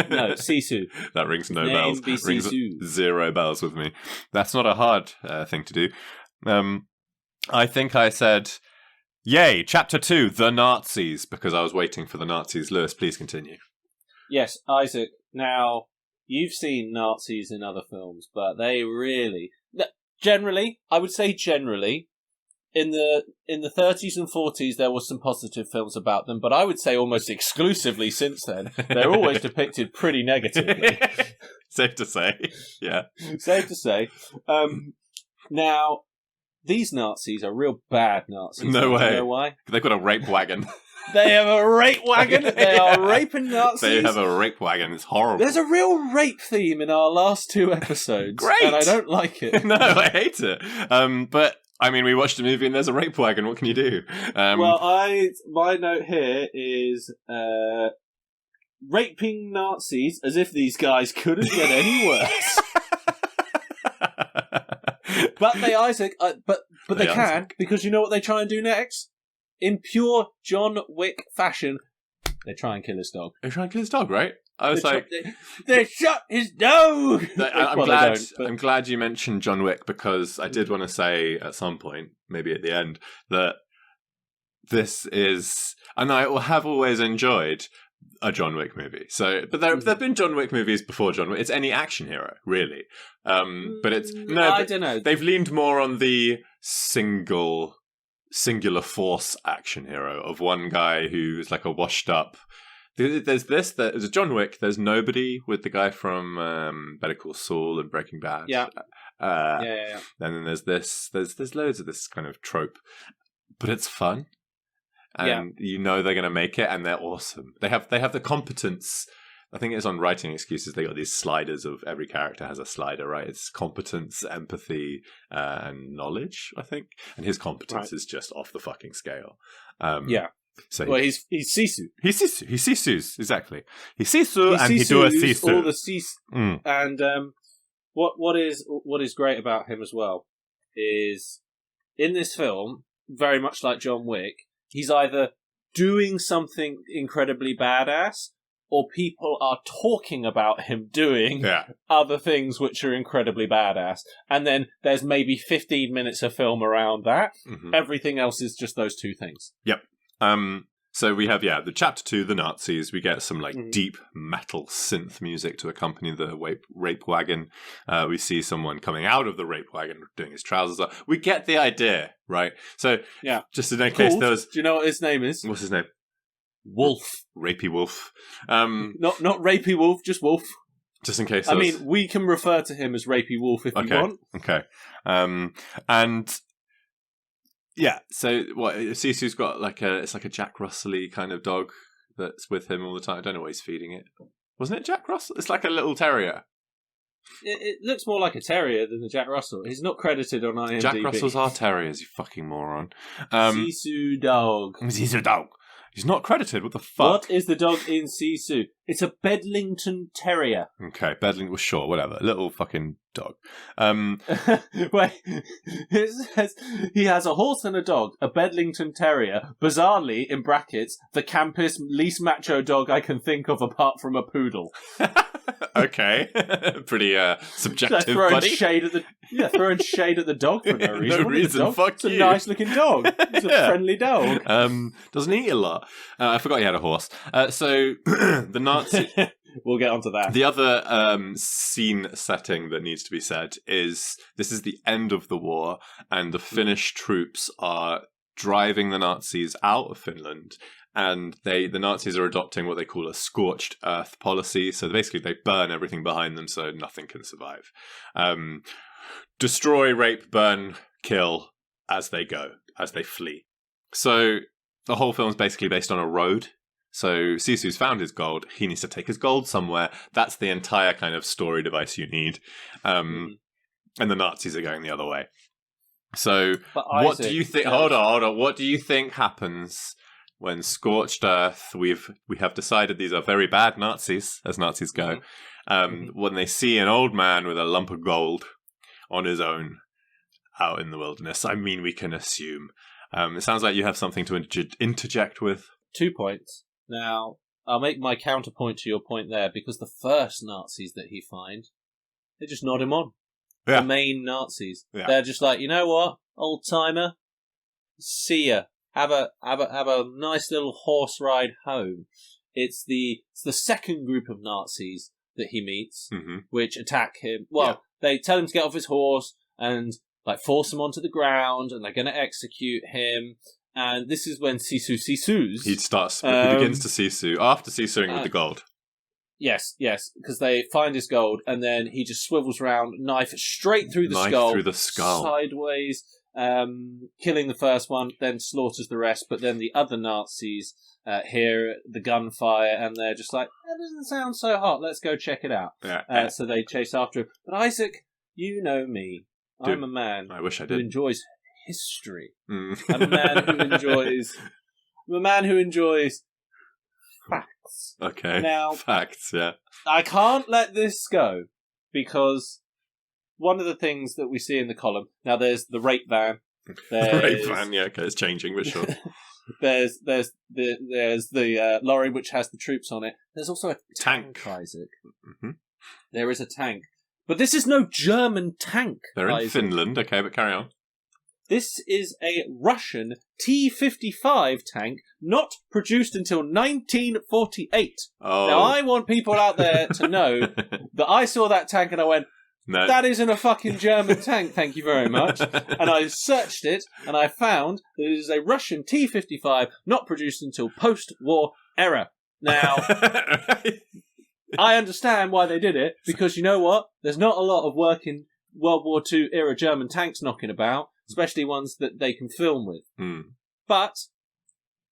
Speaker 1: No, Sisu.
Speaker 2: That rings no bells. Rings 0 bells with me. That's not a hard thing to do. I think I said, yay, chapter 2, the Nazis, because I was waiting for the Nazis. Lewis, please continue.
Speaker 1: Yes, Isaac. Now, you've seen Nazis in other films, but they really... Generally, I would say generally, in the 30s and 40s, there was some positive films about them, but I would say almost exclusively since then, they're always depicted pretty negatively.
Speaker 2: Safe to say, yeah.
Speaker 1: Safe to say. Now, these Nazis are real bad Nazis.
Speaker 2: No way.
Speaker 1: Do you know why?
Speaker 2: They've got a rape wagon.
Speaker 1: They have a rape wagon. They are raping Nazis.
Speaker 2: They have a rape wagon. It's horrible.
Speaker 1: There's a real rape theme in our last 2 episodes.
Speaker 2: Great.
Speaker 1: And I don't like it.
Speaker 2: No, I hate it. But I mean, we watched a movie and there's a rape wagon. What can you do?
Speaker 1: My note here is raping Nazis as if these guys couldn't get any worse. But they, Isaac, but they can, because you know what they try and do next? In pure John Wick fashion, they try and kill his dog.
Speaker 2: They try and kill his dog, right? I was
Speaker 1: they shot his dog!
Speaker 2: I'm glad you mentioned John Wick, because I did want to say at some point, maybe at the end, that this is, and I have always enjoyed a John Wick movie. But there have been John Wick movies before John Wick. It's any action hero, really. But it's I don't know. They've leaned more on the singular force action hero of one guy who's like a washed up. There's a John Wick. There's Nobody with the guy from Better Call Saul and Breaking Bad.
Speaker 1: Yeah.
Speaker 2: And then there's this. There's loads of this kind of trope, but it's fun. And you know they're going to make it, and they're awesome. They have the competence. I think it's on Writing Excuses. They got these sliders of every character has a slider, right? It's competence, empathy, and knowledge, I think. And his competence is just off the fucking scale. So
Speaker 1: he's Sisu.
Speaker 2: He's Sisu, exactly. He's Sisu, and he do a Sisu.
Speaker 1: All the Sisu. And what is great about him as well is in this film, very much like John Wick, he's either doing something incredibly badass, or people are talking about him doing other things which are incredibly badass. And then there's maybe 15 minutes of film around that. Mm-hmm. Everything else is just those two things.
Speaker 2: Yep. So we have, the chapter 2, the Nazis. We get some deep metal synth music to accompany the rape wagon. We see someone coming out of the rape wagon doing his trousers up. We get the idea, right? So just in case there was...
Speaker 1: Do you know what his name is?
Speaker 2: What's his name?
Speaker 1: Wolf.
Speaker 2: Rapey Wolf.
Speaker 1: Not Rapey Wolf, just Wolf.
Speaker 2: Just in case.
Speaker 1: I mean, we can refer to him as Rapey Wolf if you want.
Speaker 2: Okay. And so what? Sisu's got it's like a Jack Russell-y kind of dog that's with him all the time. I don't know what he's feeding it. Wasn't it Jack Russell? It's like a little terrier.
Speaker 1: It looks more like a terrier than a Jack Russell. He's not credited on IMDb.
Speaker 2: Jack Russells are terriers, you fucking moron.
Speaker 1: Sisu dog.
Speaker 2: Sisu dog. He's not credited. What the fuck?
Speaker 1: What is the dog in Sisu? It's a Bedlington Terrier.
Speaker 2: Okay, Bedlington. Well, sure, whatever. Little fucking dog.
Speaker 1: Wait, it says he has a horse and a dog, a Bedlington Terrier. Bizarrely, in brackets, the campest, least macho dog I can think of apart from a poodle.
Speaker 2: Okay, pretty subjective,
Speaker 1: throwing
Speaker 2: buddy.
Speaker 1: Shade at throwing shade at the dog for no reason.
Speaker 2: No reason. Fuck
Speaker 1: it's
Speaker 2: you.
Speaker 1: It's a nice looking dog. It's a friendly dog.
Speaker 2: Doesn't eat a lot. I forgot he had a horse. So the Nazi.
Speaker 1: We'll get onto that.
Speaker 2: The other scene setting that needs to be said is this is the end of the war, and the Finnish troops are driving the Nazis out of Finland. And the Nazis are adopting what they call a scorched earth policy. So basically they burn everything behind them so nothing can survive. Destroy, rape, burn, kill as they go, as they flee. So the whole film is basically based on a road. So Sisu's found his gold. He needs to take his gold somewhere. That's the entire kind of story device you need. And the Nazis are going the other way. So what do you think? Hold on. What do you think happens when scorched earth? We have decided these are very bad Nazis, as Nazis go. When they see an old man with a lump of gold on his own out in the wilderness, I mean, we can assume. It sounds like you have something to interject with.
Speaker 1: 2 points. Now, I'll make my counterpoint to your point there, because the first Nazis that he finds, they just nod him on.
Speaker 2: Yeah.
Speaker 1: The main Nazis.
Speaker 2: Yeah.
Speaker 1: They're just like, you know what, old timer, see ya. Have a nice little horse ride home. It's the second group of Nazis that he meets, which attack him. Well, they tell him to get off his horse and force him onto the ground, and they're going to execute him. And this is when Sisu Sisus.
Speaker 2: He begins to Sisu after Sisuing with the gold.
Speaker 1: Yes, because they find his gold, and then he just swivels around, knife straight through the skull, sideways, killing the first one, then slaughters the rest. But then the other Nazis hear the gunfire, and they're just like, that doesn't sound so hot, let's go check it out. So they chase after him. But Isaac, you know me.
Speaker 2: Dude,
Speaker 1: I'm a man
Speaker 2: I wish I
Speaker 1: who
Speaker 2: did.
Speaker 1: enjoys history. I'm a man who enjoys facts.
Speaker 2: Okay.
Speaker 1: Now,
Speaker 2: facts, yeah.
Speaker 1: I can't let this go, because one of the things that we see in the column, now there's the rape van.
Speaker 2: Rape van, yeah, okay, it's changing, but sure.
Speaker 1: there's the lorry which has the troops on it. There's also a tank. Isaac. There is a tank. But this is no German tank.
Speaker 2: They're in
Speaker 1: Isaac.
Speaker 2: Finland, okay, but carry on.
Speaker 1: This is a Russian T-55 tank, not produced until 1948.
Speaker 2: Oh.
Speaker 1: Now, I want people out there to know that I saw that tank and I went, no. That isn't a fucking German tank, thank you very much. And I searched it, and I found that it is a Russian T-55, not produced until post-war era. Now, I understand why they did it, because you know what? There's not a lot of working World War II era German tanks knocking about, especially ones that they can film with. But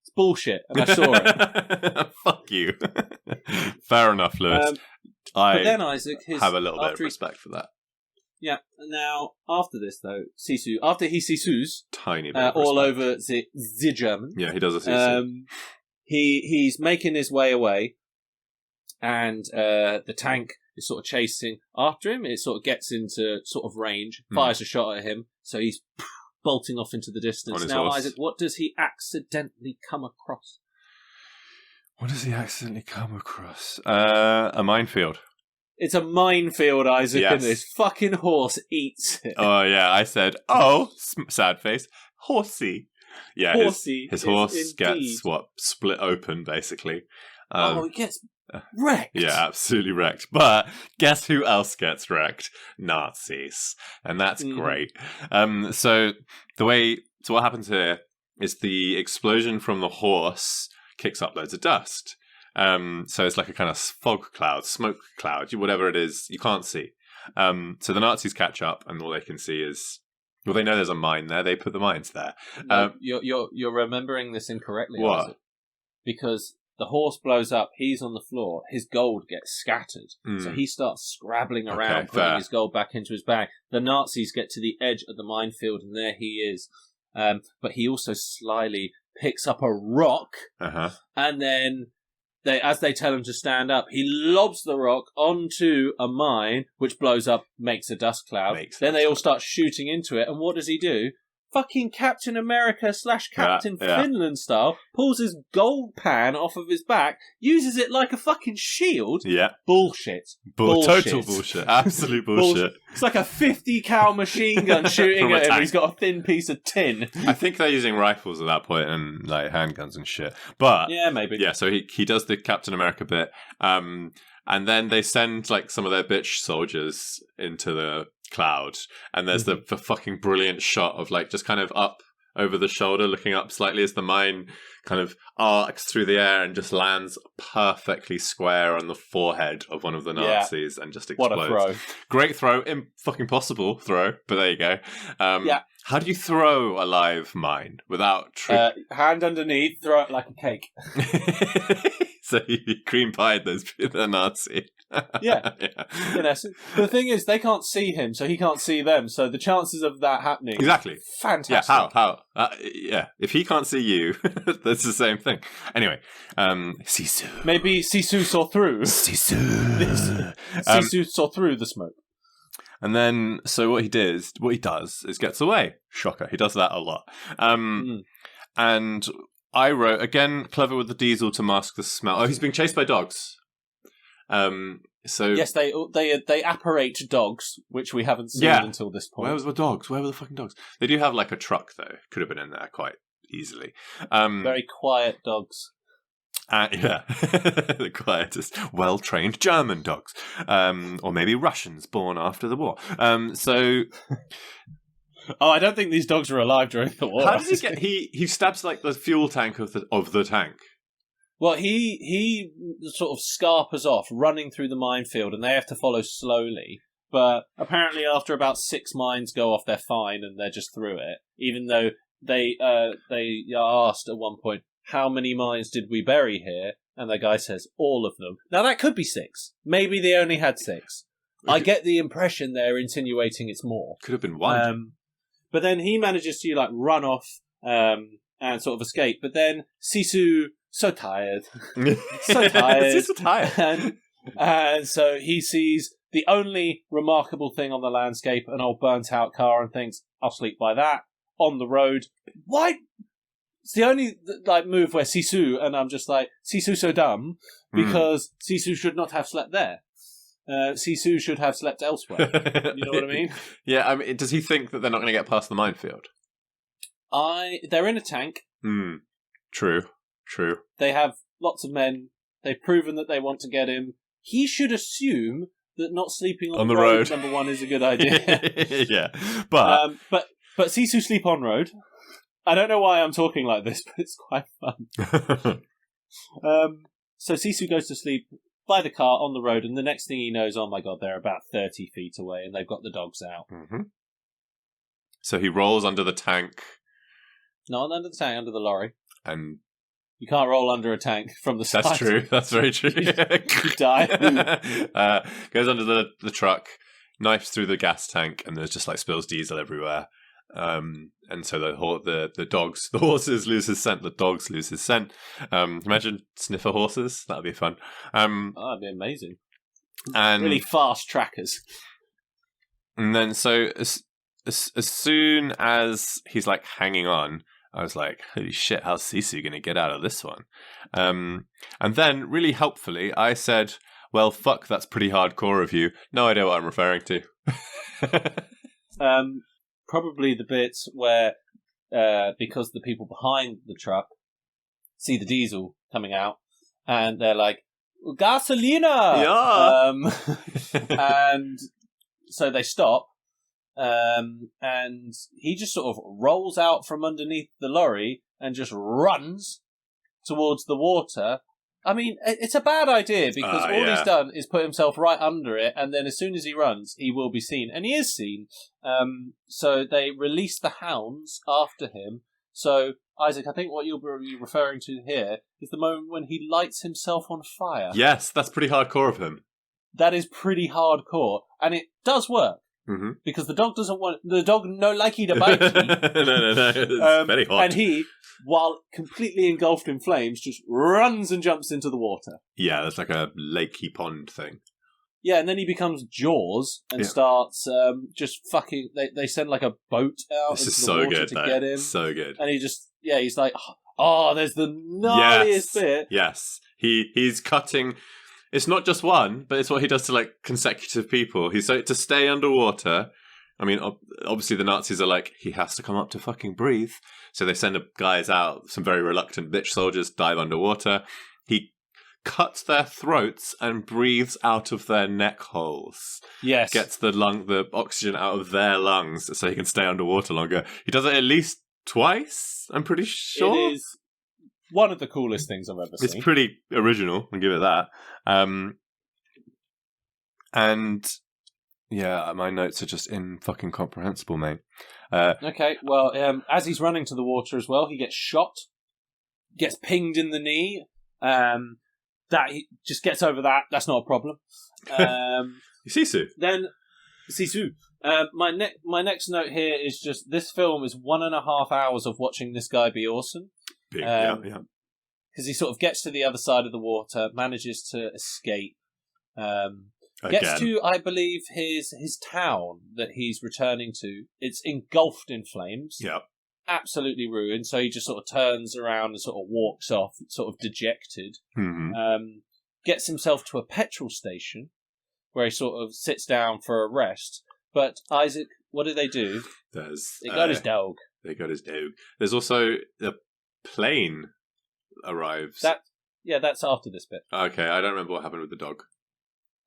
Speaker 1: it's bullshit, and I saw it.
Speaker 2: Fuck you. Fair enough, Lewis.
Speaker 1: But then Isaac,
Speaker 2: have a little bit of respect for that.
Speaker 1: Yeah. Now, after this, though, Sisu, after he Sisus
Speaker 2: tiny bit
Speaker 1: all over the German.
Speaker 2: Yeah, he does a Sisu.
Speaker 1: He's making his way away, and the tank is sort of chasing after him. It sort of gets into sort of range, fires a shot at him, so he's bolting off into the distance. Now, horse. Isaac, what does he accidentally come across?
Speaker 2: What does he accidentally come across? A minefield.
Speaker 1: It's a minefield, Isaac,
Speaker 2: yes.
Speaker 1: And this fucking horse eats it.
Speaker 2: Oh, yeah, I said, oh, sad face, horsey. Yeah,
Speaker 1: horsey.
Speaker 2: His horse
Speaker 1: indeed.
Speaker 2: gets split open basically.
Speaker 1: It gets wrecked.
Speaker 2: Yeah, absolutely wrecked. But guess who else gets wrecked? Nazis, and that's great. So what happens here is the explosion from the horse kicks up loads of dust. So it's like a kind of fog cloud, smoke cloud, whatever it is, you can't see. So the Nazis catch up, and all they can see is, well, they know there's a mine there. They put the mines there.
Speaker 1: No, you're remembering this incorrectly.
Speaker 2: What?
Speaker 1: Isaac, because the horse blows up. He's on the floor. His gold gets scattered, so he starts scrabbling around, putting his gold back into his bag. The Nazis get to the edge of the minefield, and there he is. But he also slyly picks up a rock, and then as they tell him to stand up, he lobs the rock onto a mine, which blows up, makes a dust cloud. Then they all start shooting into it, and what does he do? Fucking Captain America / Captain Finland style, pulls his gold pan off of his back, uses it like a fucking shield.
Speaker 2: Yeah.
Speaker 1: Bullshit.
Speaker 2: Total bullshit. Absolute bullshit.
Speaker 1: It's like a 50 cal machine gun shooting at him. He's got a thin piece of tin.
Speaker 2: I think they're using rifles at that point and like handguns and shit. But
Speaker 1: yeah, maybe.
Speaker 2: Yeah, so he does the Captain America bit. And then they send like some of their bitch soldiers into the cloud, and there's the fucking brilliant shot of like just kind of up over the shoulder, looking up slightly as the mine kind of arcs through the air and just lands perfectly square on the forehead of one of the Nazis and just explodes.
Speaker 1: What a throw.
Speaker 2: Great throw. Fucking possible throw, but there you go. How do you throw a live mine without
Speaker 1: hand underneath, throw it like a cake.
Speaker 2: So you cream pied the Nazi.
Speaker 1: Yeah. In essence. But the thing is, they can't see him, so he can't see them. So the chances of that happening,
Speaker 2: exactly,
Speaker 1: fantastic.
Speaker 2: Yeah, how? If he can't see you, that's the same thing. Anyway, Sisu.
Speaker 1: Maybe Sisu saw through. Sisu saw through the smoke.
Speaker 2: And then, so what he does is gets away. Shocker. He does that a lot. And I wrote, again, clever with the diesel to mask the smell. Oh, he's being chased by dogs. So
Speaker 1: yes, they apparate dogs, which we haven't seen until this point.
Speaker 2: Where was the dogs? Where were the fucking dogs? They do have like a truck though. Could have been in there quite easily.
Speaker 1: Very quiet dogs.
Speaker 2: The quietest, well-trained German dogs, or maybe Russians born after the war.
Speaker 1: I don't think these dogs were alive during the war.
Speaker 2: How does he get? He stabs like the fuel tank of the tank.
Speaker 1: Well, he sort of scarpers off, running through the minefield, and they have to follow slowly. But apparently, after about 6 mines go off, they're fine and they're just through it. Even though they are asked at one point, "How many mines did we bury here?" And the guy says, "All of them." Now that could be 6. Maybe they only had 6. I get the impression they're insinuating it's more.
Speaker 2: Could have been 1.
Speaker 1: But then he manages to like run off and sort of escape. But then Sisu, so tired.
Speaker 2: Sisu tired.
Speaker 1: And so he sees the only remarkable thing on the landscape, an old burnt out car, and thinks, "I'll sleep by that." On the road. Why? It's the only like move where Sisu, and I'm just like, Sisu so dumb, because Sisu should not have slept there. Sisu should have slept elsewhere. You know what I mean?
Speaker 2: Yeah, I mean, does he think that they're not going to get past the minefield?
Speaker 1: They're in a tank.
Speaker 2: True.
Speaker 1: They have lots of men. They've proven that they want to get him. He should assume that not sleeping on the road, number one, is a good idea.
Speaker 2: Yeah, but
Speaker 1: Sisu sleep on road. I don't know why I'm talking like this, but it's quite fun. So Sisu goes to sleep by the car on the road, and the next thing he knows, oh my god, they're about 30 feet away, and they've got the dogs out.
Speaker 2: So he rolls under the tank.
Speaker 1: Not under the tank, under the lorry.
Speaker 2: And
Speaker 1: you can't roll under a tank from the side.
Speaker 2: That's true. That's very true.
Speaker 1: You die.
Speaker 2: Goes under the truck, knifes through the gas tank, and there's just like spills diesel everywhere. And so the horses lose his scent. The dogs lose his scent. Imagine sniffer horses. That'd be fun.
Speaker 1: That'd be amazing.
Speaker 2: And
Speaker 1: really fast trackers.
Speaker 2: And then so as soon as he's like hanging on, I was like, holy shit, how's Sisu going to get out of this one? And then, really helpfully, I said, well, fuck, that's pretty hardcore of you. No idea what I'm referring to.
Speaker 1: Probably the bits where because the people behind the truck see the diesel coming out, and they're like, "Gasolina!"
Speaker 2: Yeah.
Speaker 1: And so they stop, and he just sort of rolls out from underneath the lorry and just runs towards the water. I mean, it's a bad idea because all he's done is put himself right under it, and then as soon as he runs, he will be seen. And he is seen. So they release the hounds after him. So, Isaac, I think what you'll be referring to here is the moment when he lights himself on fire.
Speaker 2: Yes, that's pretty hardcore of him.
Speaker 1: That is pretty hardcore, and it does work.
Speaker 2: Mm-hmm.
Speaker 1: Because the dog doesn't want... The dog no likey to bite you.
Speaker 2: No, it's very hot.
Speaker 1: And he, while completely engulfed in flames, just runs and jumps into the water.
Speaker 2: Yeah, that's like a lakey pond thing.
Speaker 1: Yeah, and then he becomes Jaws and starts just fucking... They send like a boat out into the water to get him.
Speaker 2: So good.
Speaker 1: And he just... Yeah, he's like, oh, there's the gnarliest bit.
Speaker 2: Yes, he's cutting... It's not just one, but it's what he does to, like, consecutive people. He's like, to stay underwater. I mean, obviously the Nazis are like, he has to come up to fucking breathe. So they send guys out, some very reluctant bitch soldiers, dive underwater. He cuts their throats and breathes out of their neck holes.
Speaker 1: Yes.
Speaker 2: Gets the oxygen out of their lungs so he can stay underwater longer. He does it at least twice, I'm pretty sure.
Speaker 1: It is one of the coolest things I've ever seen.
Speaker 2: It's pretty original, I'll give it that. And yeah, my notes are just incomprehensible, mate.
Speaker 1: Okay, well, as he's running to the water as well, he gets shot, gets pinged in the knee. That he just gets over that. That's not a problem.
Speaker 2: Sisu.
Speaker 1: Then Sisu. My next note here is just this film is 1.5 hours of watching this guy be awesome.
Speaker 2: Yeah.
Speaker 1: Because he sort of gets to the other side of the water, manages to escape, gets to, I believe, his town that he's returning to. It's engulfed in flames.
Speaker 2: Yeah.
Speaker 1: Absolutely ruined. So he just sort of turns around and sort of walks off, sort of dejected.
Speaker 2: Mm-hmm.
Speaker 1: Gets himself to a petrol station where he sort of sits down for a rest. But Isaac, what do? They got his dog.
Speaker 2: They got his dog. There's also the plane arrives.
Speaker 1: That's after this bit.
Speaker 2: Okay, I don't remember what happened with the dog.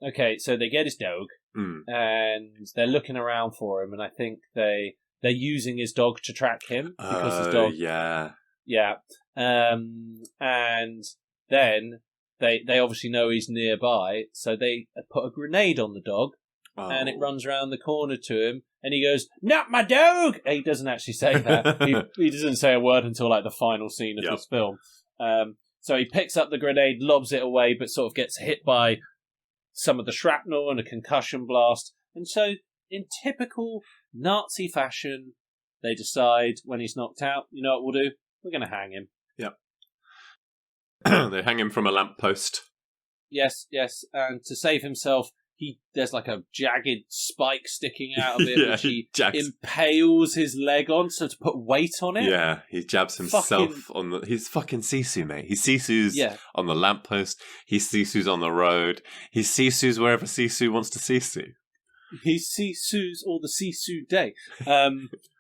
Speaker 1: Okay, so they get his dog, and they're looking around for him, and I think they're using his dog to track him because his dog. Yeah. And then they obviously know he's nearby, so they put a grenade on the dog, and it runs around the corner to him, and he goes, "Not my dog!" He doesn't actually say that. he doesn't say a word until like the final scene of this film. So he picks up the grenade, lobs it away, but sort of gets hit by some of the shrapnel and a concussion blast. And so, in typical Nazi fashion, they decide when he's knocked out, you know what we'll do? We're going to hang him.
Speaker 2: Yep. They hang him from a lamppost.
Speaker 1: Yes. And to save himself, there's like a jagged spike sticking out of it, which he impales his leg on, so to put weight on it.
Speaker 2: Yeah, he jabs himself on the... He's fucking Sisu, mate. He Sisu's on the lamppost. He Sisu's on the road. He Sisu's wherever Sisu wants to Sisu.
Speaker 1: He Sisu's all the Sisu day.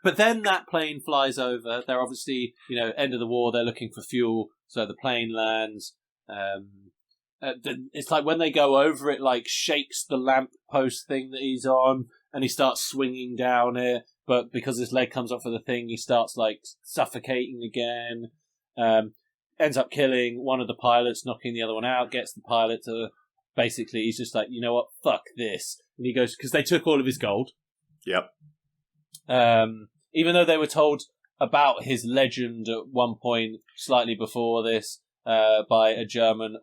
Speaker 1: But then that plane flies over. They're obviously, end of the war, they're looking for fuel, so the plane lands. It's like when they go over it, like shakes the lamppost thing that he's on, and he starts swinging down it. But because his leg comes off of the thing, he starts like suffocating again. Ends up killing one of the pilots, knocking the other one out. Gets the pilot to basically, he's just like, you know what, fuck this, and he goes because they took all of his gold.
Speaker 2: Yep.
Speaker 1: Even though they were told about his legend at one point, slightly before this. By a German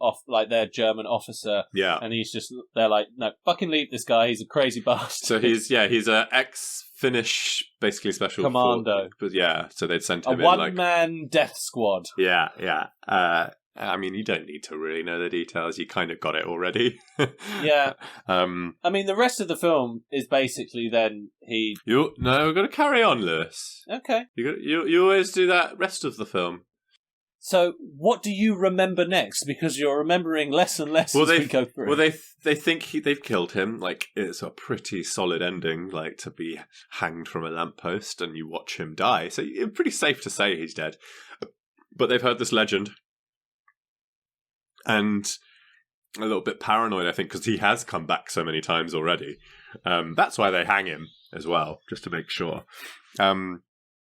Speaker 1: their German officer.
Speaker 2: Yeah.
Speaker 1: And they're like, no, fucking leave this guy, he's a crazy bastard.
Speaker 2: So he's a ex-Finnish, basically special
Speaker 1: commando.
Speaker 2: So they'd sent him
Speaker 1: a one-man death squad.
Speaker 2: Yeah. I mean, you don't need to really know the details. You kind of got it already.
Speaker 1: Yeah. I mean, the rest of the film is basically then we've got
Speaker 2: to carry on, Lewis.
Speaker 1: Okay.
Speaker 2: You always do that rest of the film.
Speaker 1: So, what do you remember next? Because you're remembering less and less as we go through.
Speaker 2: Well, they think they've killed him. Like, it's a pretty solid ending, like, to be hanged from a lamppost and you watch him die. So it's pretty safe to say he's dead. But they've heard this legend. And a little bit paranoid, I think, because he has come back so many times already. That's why they hang him as well, just to make sure.
Speaker 1: I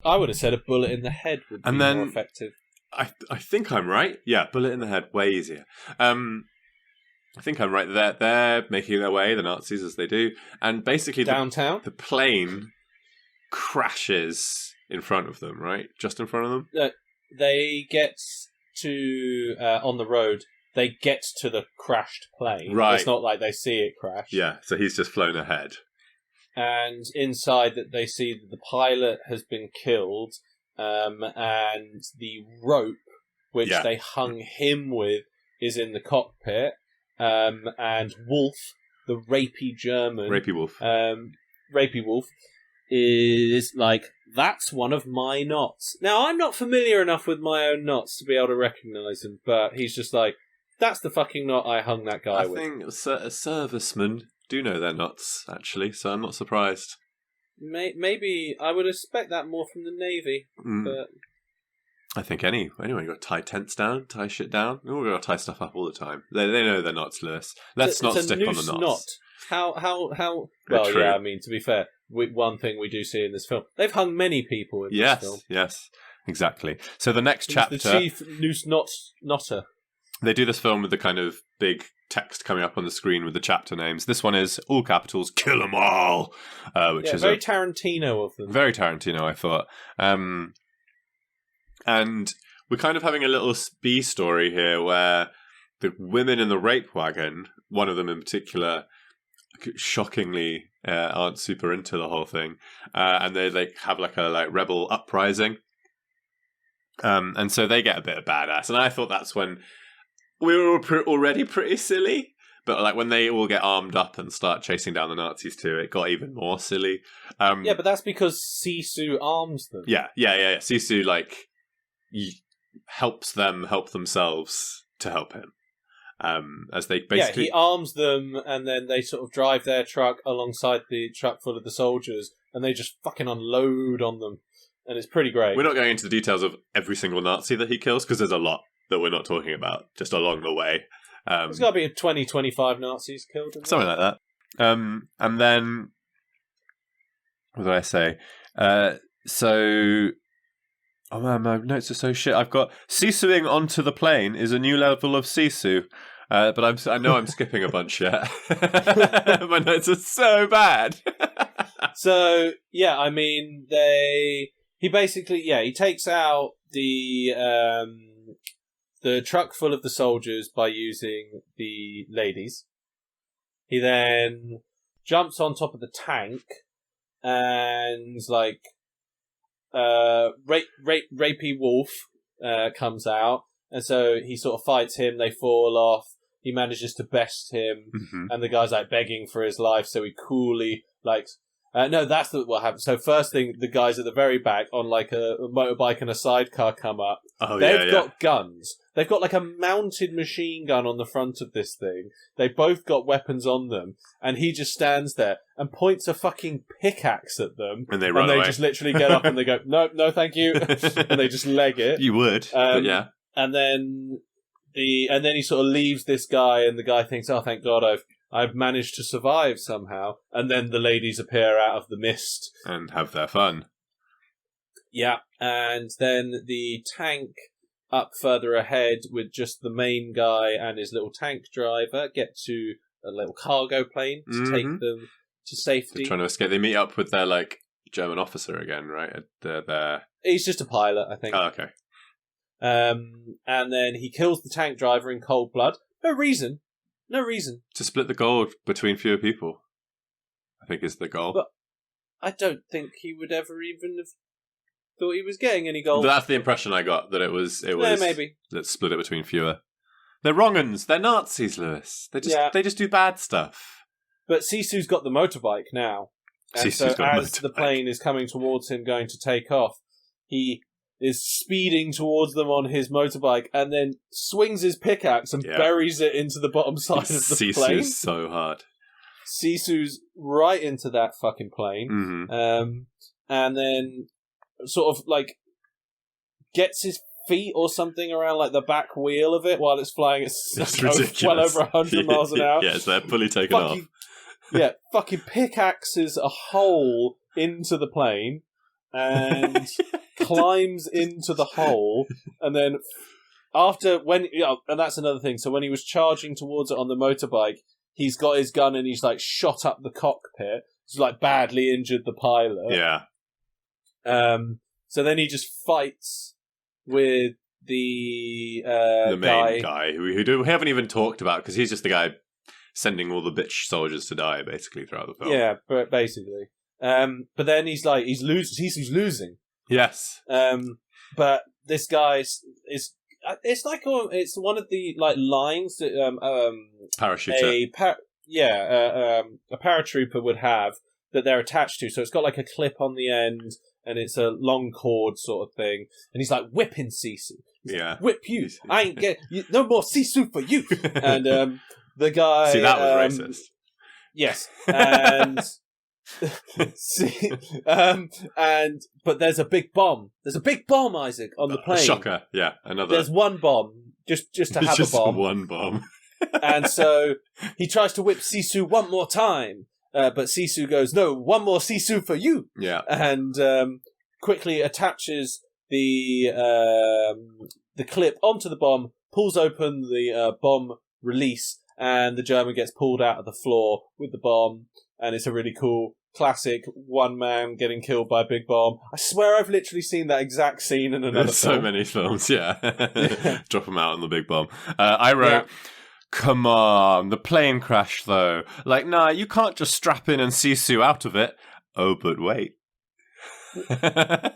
Speaker 1: would have said a bullet in the head would be more effective.
Speaker 2: I think I'm right. Yeah, bullet in the head, way easier. I think I'm right. They're making their way, the Nazis, as they do. And basically
Speaker 1: downtown,
Speaker 2: the plane crashes in front of them, right? Just in front of them?
Speaker 1: They get to, on the road, they get to the crashed plane.
Speaker 2: Right.
Speaker 1: It's not like they see it crash.
Speaker 2: Yeah, so he's just flown ahead.
Speaker 1: And inside that they see that the pilot has been killed, and the rope which they hung him with is in the cockpit, and Wolf, the rapey German, rapey Wolf, is like, that's one of my knots. Now, I'm not familiar enough with my own knots to be able to recognise them, but he's just like, that's the fucking knot I hung that guy with. I
Speaker 2: think servicemen do know their knots, actually, so I'm not surprised.
Speaker 1: Maybe I would expect that more from the Navy, but
Speaker 2: I think anyone, you got to tie tents down, tie shit down. We've got to tie stuff up all the time. They know their knots, Lewis. Let's not stick on the knots.
Speaker 1: Knot. How? Well, true. Yeah. I mean, to be fair, one thing we do see in this film, they've hung many people in this film.
Speaker 2: Yes, exactly. So the next chapter,
Speaker 1: the chief noose knotter.
Speaker 2: They do this film with the kind of big text coming up on the screen with the chapter names. This one is all capitals, kill them all, which is
Speaker 1: very Tarantino of them.
Speaker 2: Very Tarantino, I thought. And we're kind of having a little B story here where the women in the rape wagon, one of them in particular, shockingly aren't super into the whole thing, and they have a rebel uprising, and so they get a bit of badass. And I thought that's when we were already pretty silly, but when they all get armed up and start chasing down the Nazis too, it got even more silly.
Speaker 1: But that's because Sisu arms them.
Speaker 2: Yeah. Sisu helps them help themselves to help him. As they basically...
Speaker 1: he arms them, and then they sort of drive their truck alongside the truck full of the soldiers, and they just fucking unload on them, and it's pretty great.
Speaker 2: We're not going into the details of every single Nazi that he kills, because there's a lot that we're not talking about, just along the way.
Speaker 1: There's got to be 20, 25 Nazis killed.
Speaker 2: Something like that. And then... What did I say? Oh man, my notes are so shit. I've got Sisuing onto the plane is a new level of Sisu. But I know I'm skipping a bunch yet. My notes are so bad.
Speaker 1: So, yeah, I mean, he basically, he takes out the truck full of the soldiers by using the ladies. He then jumps on top of the tank and, rapey Wolf comes out, and so he sort of fights him. They fall off. He manages to best him, and the guy's begging for his life. So he coolly no, that's what happens. So first thing, the guys at the very back on a motorbike and a sidecar come up. They've got guns. They've got a mounted machine gun on the front of this thing. They both got weapons on them, and he just stands there and points a fucking pickaxe at them.
Speaker 2: And they run away.
Speaker 1: And they just literally get up and they go, no, thank you. And they just leg it.
Speaker 2: You would, but yeah.
Speaker 1: And then he sort of leaves this guy, and the guy thinks, oh, thank God, I've managed to survive somehow. And then the ladies appear out of the mist.
Speaker 2: And have their fun.
Speaker 1: Yeah, and then the tank up further ahead with just the main guy and his little tank driver get to a little cargo plane to take them to safety.
Speaker 2: They're trying to escape. They meet up with their German officer again, right?
Speaker 1: He's just a pilot, I think.
Speaker 2: Oh, okay.
Speaker 1: And then he kills the tank driver in cold blood. No reason.
Speaker 2: To split the gold between fewer people, I think is the goal.
Speaker 1: But I don't think he would ever even have thought he was getting any gold.
Speaker 2: But that's the impression I got, that it was.
Speaker 1: Yeah, maybe.
Speaker 2: Let's split it between fewer. They're wrong-uns. They're Nazis, Lewis. They just do bad stuff.
Speaker 1: But Sisu's got the motorbike now. And so as the plane is coming towards him, going to take off, he is speeding towards them on his motorbike, and then swings his pickaxe and buries it into the bottom side of the plane.
Speaker 2: Sisu's so hard.
Speaker 1: Sisu's right into that fucking plane, and then sort of like gets his feet or something around like the back wheel of it while it's flying. It's ridiculous. Well over 100 miles an hour.
Speaker 2: Yeah, so they're fully taken off.
Speaker 1: Fucking pickaxes a hole into the plane and climbs into the hole, and then and that's another thing. So when he was charging towards it on the motorbike, he's got his gun and he's like shot up the cockpit. He's like badly injured the pilot.
Speaker 2: Yeah.
Speaker 1: So then he just fights with the
Speaker 2: main guy who we haven't even talked about, because he's just the guy sending all the bitch soldiers to die basically throughout the film. Yeah,
Speaker 1: but basically. But then he's losing.
Speaker 2: Yes.
Speaker 1: But this guy is it's one of the like lines that
Speaker 2: parachuter.
Speaker 1: A paratrooper would have that they're attached to. So it's got like a clip on the end, and it's a long cord sort of thing. And he's like whipping Sisu. Whip you! I ain't no more Sisu for you. And the guy.
Speaker 2: See, that was racist.
Speaker 1: Yes, and but there's a big bomb. There's a big bomb, Isaac, on the plane.
Speaker 2: Shocker! Yeah, another.
Speaker 1: There's one bomb, just to have
Speaker 2: just
Speaker 1: a bomb.
Speaker 2: One bomb.
Speaker 1: And so he tries to whip Sisu one more time, but Sisu goes, "No, one more Sisu for you."
Speaker 2: Yeah,
Speaker 1: and quickly attaches the clip onto the bomb, pulls open the bomb release, and the German gets pulled out of the floor with the bomb. And it's a really cool, classic one man getting killed by a big bomb. I swear I've literally seen that exact scene in another film.
Speaker 2: So many films, yeah. Drop them out on the big bomb. I wrote, come on, the plane crash though. Like, nah, you can't just strap in and Sisu out of it. Oh, but wait. Because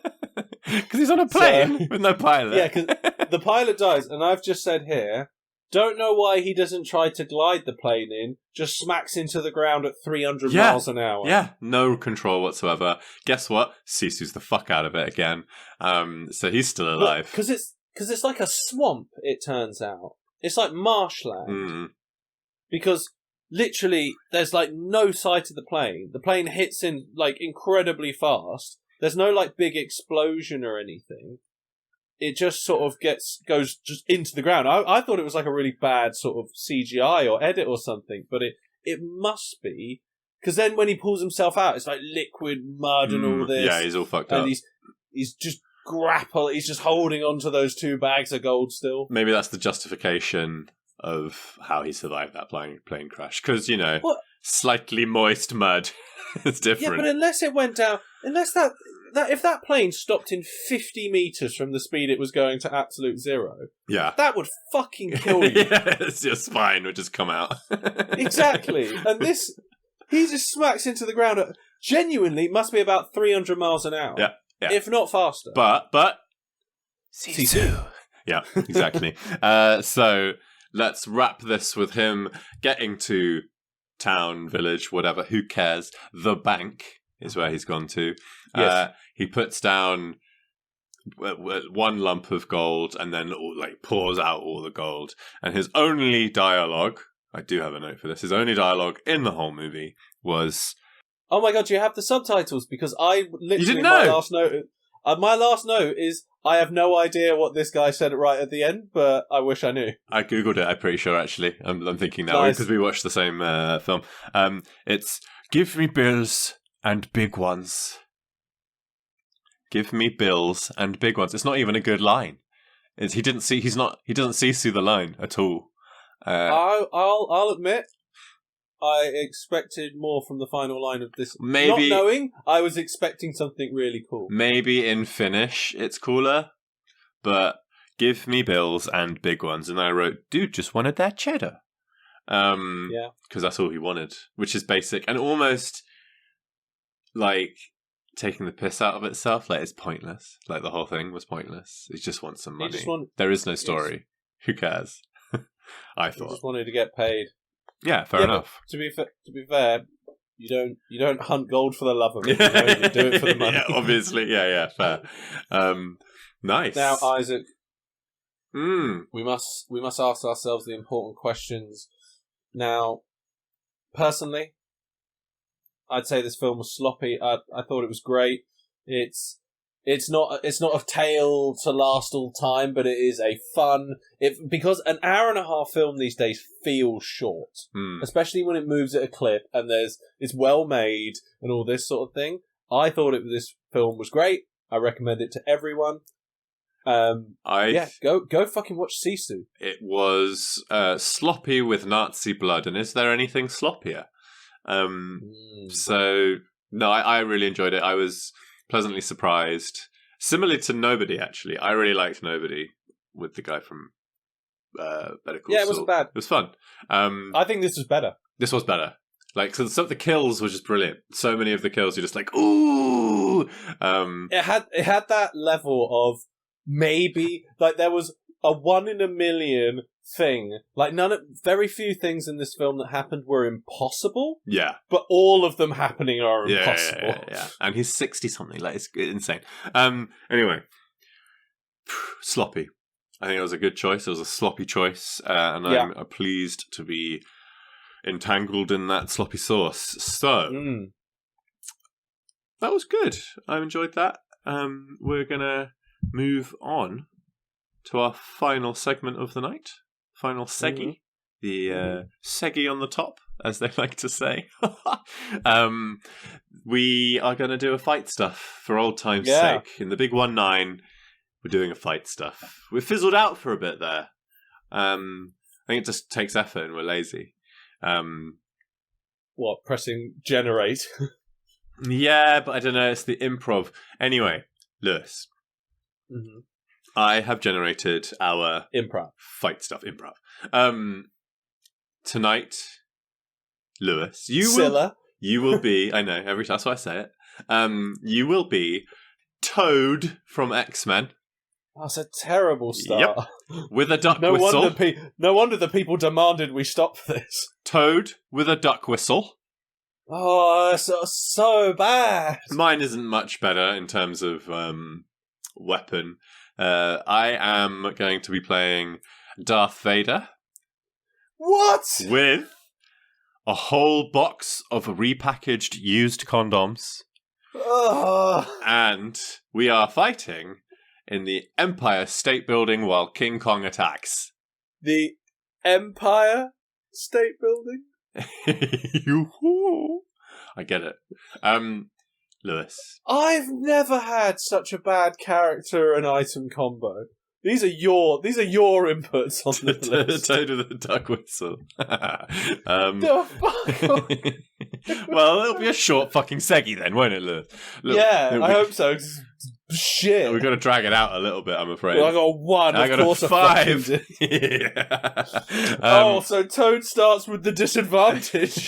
Speaker 2: he's on a plane with no pilot.
Speaker 1: Yeah, because the pilot dies. And I've just said here, don't know why he doesn't try to glide the plane in, just smacks into the ground at 300 miles an hour.
Speaker 2: Yeah, no control whatsoever. Guess what? Sisu's the fuck out of it again. So he's still alive.
Speaker 1: Because it's like a swamp, it turns out. It's like marshland.
Speaker 2: Mm.
Speaker 1: Because literally, there's like no sight of the plane. The plane hits in like incredibly fast. There's no like big explosion or anything. It just sort of goes just into the ground. I thought it was like a really bad sort of CGI or edit or something, but it must be, because then when he pulls himself out, it's like liquid mud and all this.
Speaker 2: Yeah, he's all fucked up.
Speaker 1: And he's just he's just holding onto those 2 bags of gold still.
Speaker 2: Maybe that's the justification of how he survived that plane crash. Because, slightly moist mud is different.
Speaker 1: Yeah, but unless it went down, if that plane stopped in 50 meters from the speed it was going to absolute zero, that would fucking kill you.
Speaker 2: Your spine would just come out.
Speaker 1: Exactly. And he just smacks into the ground at, genuinely, must be about 300 miles an hour.
Speaker 2: Yeah.
Speaker 1: If not faster.
Speaker 2: But Sisu. Yeah, exactly. So let's wrap this with him getting to town, village, whatever, who cares. The bank is where he's gone to.
Speaker 1: Yes.
Speaker 2: He puts down one lump of gold and then pours out all the gold. And his only dialogue, I do have a note for this, his only dialogue in the whole movie was...
Speaker 1: Oh my god, do you have the subtitles? Because I literally...
Speaker 2: You didn't know?
Speaker 1: My last note is, I have no idea what this guy said right at the end, but I wish I knew.
Speaker 2: I googled it, I'm pretty sure, actually. I'm thinking now, because we watched the same film. It's, give me bills and big ones. Give me bills and big ones. It's not even a good line. He doesn't see through the line at all.
Speaker 1: I'll admit, I expected more from the final line of this.
Speaker 2: Maybe,
Speaker 1: not knowing, I was expecting something really cool.
Speaker 2: Maybe in Finnish it's cooler, but give me bills and big ones. And I wrote, dude just wanted that cheddar. Because that's all he wanted, which is basic and almost like taking the piss out of itself. Like, it's pointless. Like, the whole thing was pointless. He just wants some money. There is no story. Yes. Who cares? I thought.
Speaker 1: He just wanted to get paid.
Speaker 2: Yeah, fair enough.
Speaker 1: To be fair, you don't hunt gold for the love of it. You do it for the money.
Speaker 2: Yeah, obviously. Yeah, fair. Nice.
Speaker 1: Now, Isaac,
Speaker 2: Mm.
Speaker 1: we must ask ourselves the important questions. Now, personally, I'd say this film was sloppy. I thought it was great. It's not a tale to last all time, but it is a fun. Because an hour and a half film these days feels short, especially when it moves at a clip and it's well made and all this sort of thing. I thought this film was great. I recommend it to everyone. Go fucking watch Sisu.
Speaker 2: It was sloppy with Nazi blood, and is there anything sloppier? So no, I really enjoyed it. I was pleasantly surprised. Similarly to Nobody, actually, I really liked Nobody with the guy from Better Call Saul.
Speaker 1: Yeah, it wasn't bad.
Speaker 2: It was fun.
Speaker 1: I think this was better.
Speaker 2: This was better. Like, so some of the kills were just brilliant. So many of the kills, you're just like, ooh.
Speaker 1: It had that level of maybe like there was a 1 in a million thing. Like very few things in this film that happened were impossible.
Speaker 2: Yeah,
Speaker 1: but all of them happening are impossible.
Speaker 2: Yeah. And he's 60 something. Like, it's insane. Anyway, sloppy. I think it was a good choice. It was a sloppy choice, and I'm pleased to be entangled in that sloppy sauce. So that was good. I enjoyed that. We're gonna move on to our final segment of the night. Final seggy. The seggy on the top, as they like to say. We are going to do a fight stuff for old time's sake. In the big 1-9, we're doing a fight stuff. We fizzled out for a bit there. I think it just takes effort and we're lazy.
Speaker 1: What, pressing generate?
Speaker 2: Yeah, but I don't know. It's the improv. Anyway, Lewis.
Speaker 1: Mm-hmm.
Speaker 2: I have generated our
Speaker 1: improv
Speaker 2: fight stuff. Improv. Tonight, Lewis, you will be. I know that's why I say it. You will be Toad from X-Men.
Speaker 1: Oh, that's a terrible start.
Speaker 2: Yep. With a duck whistle.
Speaker 1: No wonder the people demanded we stop this.
Speaker 2: Toad with a duck whistle.
Speaker 1: Oh, that's so bad.
Speaker 2: Mine isn't much better in terms of weapon. I am going to be playing Darth Vader.
Speaker 1: What?
Speaker 2: With a whole box of repackaged used condoms. And we are fighting in the Empire State Building while King Kong attacks.
Speaker 1: The Empire State Building?
Speaker 2: I get it. Lewis.
Speaker 1: I've never had such a bad character and item combo. These are your inputs on the list.
Speaker 2: Toad with a duck whistle.
Speaker 1: The fuck?
Speaker 2: Well, it'll be a short fucking seggy then, won't it, Lewis?
Speaker 1: I hope so. Shit.
Speaker 2: We've got to drag it out a little bit, I'm afraid.
Speaker 1: Well, I got a 1.
Speaker 2: I got
Speaker 1: course
Speaker 2: a 5.
Speaker 1: Yeah. So Toad starts with the disadvantage.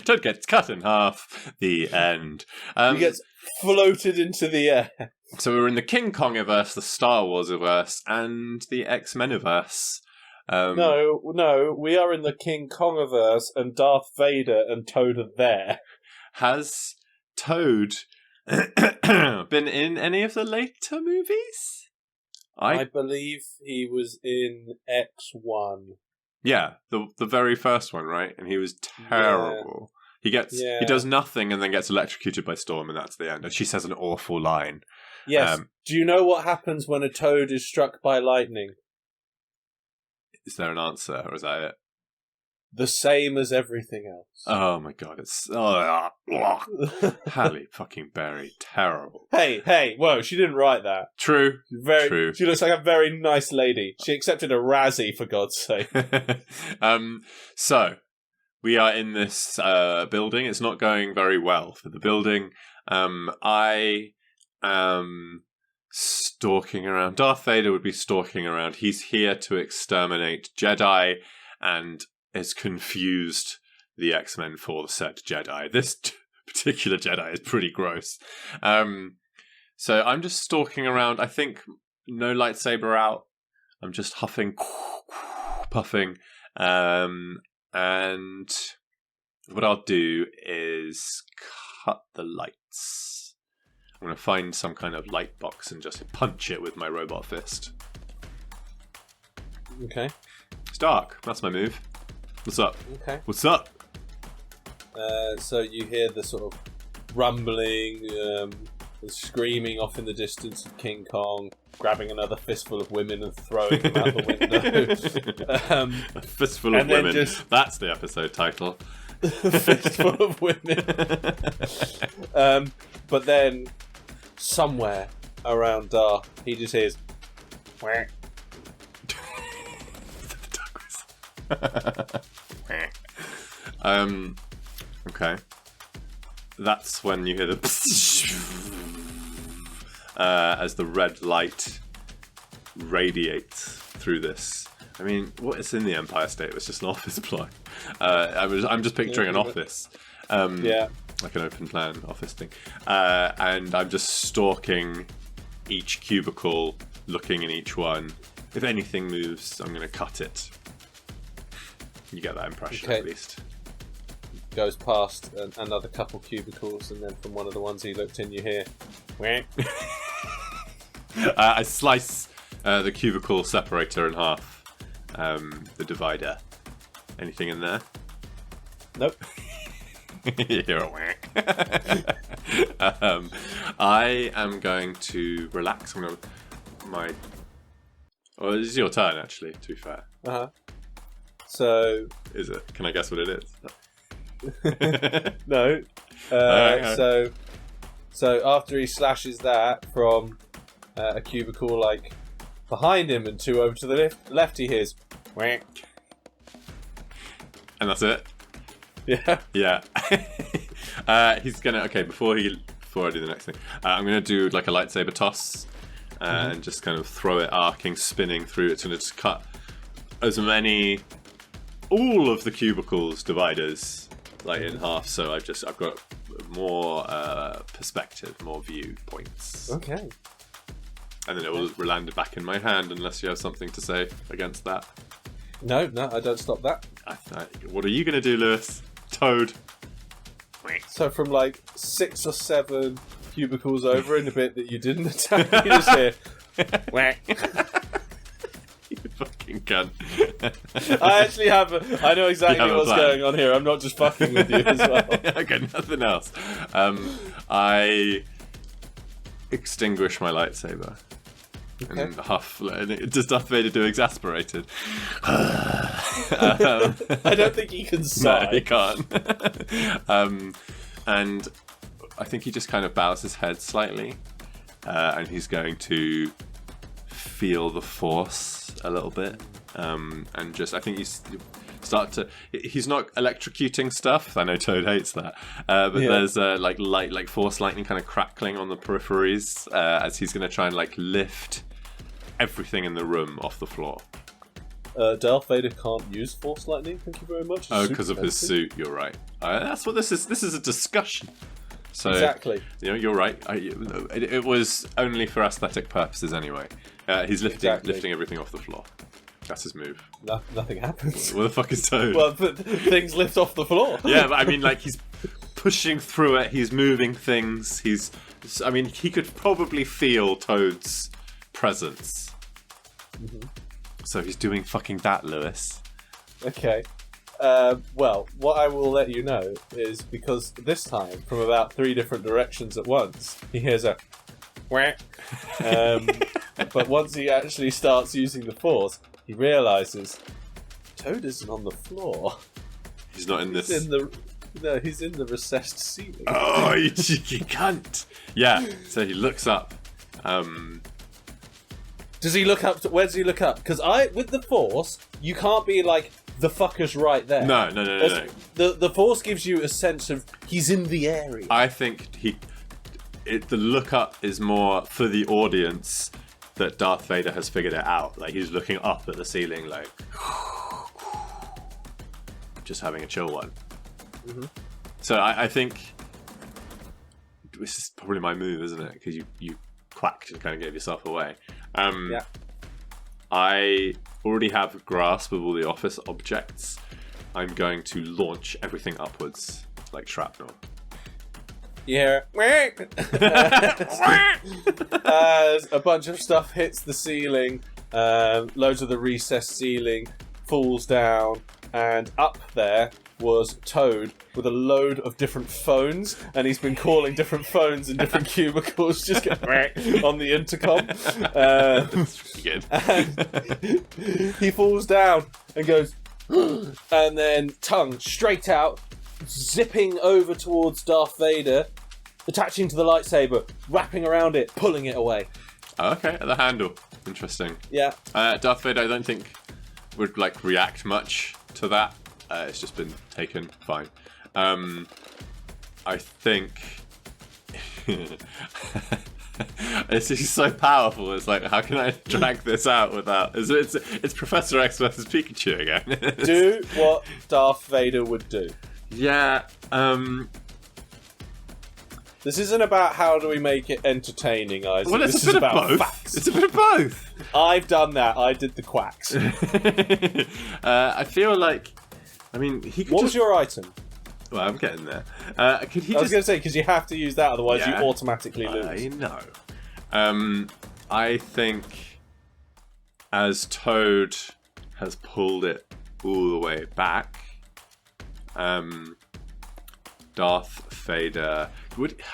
Speaker 2: Toad gets cut in half. The end.
Speaker 1: He gets floated into the air.
Speaker 2: So we're in the King Kong-iverse, the Star Wars-iverse, and the X-Men-iverse.
Speaker 1: No, we are in the King Kong-iverse, and Darth Vader and Toad are there.
Speaker 2: Has Toad been in any of the later movies?
Speaker 1: I believe he was in X1.
Speaker 2: Yeah, the very first one, right? And he was terrible. Yeah. He does nothing and then gets electrocuted by Storm, and that's the end. And she says an awful line.
Speaker 1: Yes. Do you know what happens when a toad is struck by lightning?
Speaker 2: Is there an answer, or is that it?
Speaker 1: The same as everything else.
Speaker 2: Oh my god, it's Halle fucking Berry, terrible.
Speaker 1: Hey, whoa, she didn't write that.
Speaker 2: True.
Speaker 1: She looks like a very nice lady. She accepted a Razzie, for God's sake.
Speaker 2: So, we are in this building. It's not going very well for the building. I am stalking around. Darth Vader would be stalking around. He's here to exterminate Jedi and has confused the X-Men for said Jedi. This particular Jedi is pretty gross. So I'm just stalking around. I think no lightsaber out. I'm just huffing, puffing. And what I'll do is cut the lights. I'm going to find some kind of light box and just punch it with my robot fist.
Speaker 1: Okay.
Speaker 2: It's dark. That's my move. What's up?
Speaker 1: Okay.
Speaker 2: What's up?
Speaker 1: So you hear the sort of rumbling, the screaming off in the distance of King Kong, grabbing another fistful of women and throwing them out the window.
Speaker 2: A fistful of women. That's the episode title.
Speaker 1: Fistful of women. But then, somewhere around Darth, he just hears... Quack.
Speaker 2: Okay. That's when you hear the as the red light radiates through this. I mean, what is in the Empire State? It's just an office block. I'm just picturing an office. Like an open plan office thing. And I'm just stalking each cubicle, looking in each one. If anything moves, I'm going to cut it. You get that impression, at least.
Speaker 1: Goes past another couple cubicles, and then from one of the ones he looked in, you hear...
Speaker 2: I slice the cubicle separator in half. The divider. Anything in there?
Speaker 1: Nope.
Speaker 2: You hear a whack. I am going to relax. I'm going to... Oh, it's your turn, actually, to be fair.
Speaker 1: Uh-huh. So...
Speaker 2: Is it? Can I guess what it is?
Speaker 1: No. So after he slashes that from a cubicle like behind him and two over to the left, he hears whack.
Speaker 2: And that's it?
Speaker 1: Yeah.
Speaker 2: Yeah. He's gonna before I do the next thing, I'm gonna do like a lightsaber toss and just kind of throw it arcing, spinning through. It's gonna just cut all of the cubicles dividers like in half, so I've got more perspective, more viewpoints.
Speaker 1: Okay.
Speaker 2: And then it will land back in my hand unless you have something to say against that.
Speaker 1: No, I don't stop that.
Speaker 2: What are you going to do, Lewis? Toad.
Speaker 1: So from like 6 or 7 cubicles over in a bit that you didn't attack, you just hear whack.
Speaker 2: You fucking cunt.
Speaker 1: I know exactly what's going on here. I'm not just fucking with you as well.
Speaker 2: Okay, nothing else. I extinguish my lightsaber. Okay. And huff. Does Darth Vader do exasperated?
Speaker 1: I don't think he can sigh.
Speaker 2: No, he can't. And I think he just kind of bows his head slightly. And he's going to feel the Force a little bit. And just, I think he's not electrocuting stuff. I know Toad hates that. But there's like Force lightning kind of crackling on the peripheries as he's going to try and like lift everything in the room off the floor.
Speaker 1: Darth Vader can't use Force lightning, thank you very much.
Speaker 2: Because of his suit, you're right. That's what this is. This is a discussion. So,
Speaker 1: exactly.
Speaker 2: You're right. It was only for aesthetic purposes anyway. He's lifting everything off the floor. That's his move.
Speaker 1: Nothing happens.
Speaker 2: What the fuck is Toad?
Speaker 1: Well, things lift off the floor.
Speaker 2: Yeah, but I mean, like, he's pushing through it. He's moving things. He could probably feel Toad's presence. Mm-hmm. So he's doing fucking that, Lewis.
Speaker 1: Okay. Well, what I will let you know is because this time, from about 3 different directions at once, he hears a whack. But once he actually starts using the Force, he realises Toad isn't on the floor.
Speaker 2: He's not in this.
Speaker 1: No, he's in the recessed ceiling.
Speaker 2: Oh, you cheeky cunt! Yeah. So he looks up.
Speaker 1: Does he look up? Where does he look up? Because with the Force, you can't be like the fucker's right there.
Speaker 2: No.
Speaker 1: The Force gives you a sense of he's in the area.
Speaker 2: I think the look up is more for the audience that Darth Vader has figured it out. Like he's looking up at the ceiling, like just having a chill one. Mm-hmm. So I think this is probably my move, isn't it? Because you quacked and kind of gave yourself away.
Speaker 1: Yeah.
Speaker 2: I already have a grasp of all the office objects. I'm going to launch everything upwards like shrapnel.
Speaker 1: you hear as a bunch of stuff hits the ceiling. Loads of the recessed ceiling falls down, and up there was Toad with a load of different phones, and he's been calling different phones in different cubicles, just get on the intercom.
Speaker 2: That's really good.
Speaker 1: And he falls down and goes, and then tongue straight out, zipping over towards Darth Vader, attaching to the lightsaber, wrapping around it, pulling it away.
Speaker 2: Oh, okay, at the handle. Interesting.
Speaker 1: Yeah.
Speaker 2: Darth Vader, I don't think would react much to that. It's just been taken. Fine. I think this is so powerful. It's like, how can I drag this out without? It's Professor X versus Pikachu again.
Speaker 1: Do what Darth Vader would do.
Speaker 2: Yeah.
Speaker 1: This isn't about how do we make it entertaining, Isaac.
Speaker 2: Well,
Speaker 1: this is about
Speaker 2: both.
Speaker 1: facts.
Speaker 2: It's a bit of both.
Speaker 1: I've done that. I did the quacks.
Speaker 2: I feel like, I mean, he could
Speaker 1: What was your item?
Speaker 2: Well, I'm getting there. Could he
Speaker 1: I was going to say, because you have to use that, otherwise
Speaker 2: Yeah.
Speaker 1: you automatically lose.
Speaker 2: I know. I think as Toad has pulled it all the way back, Darth Vader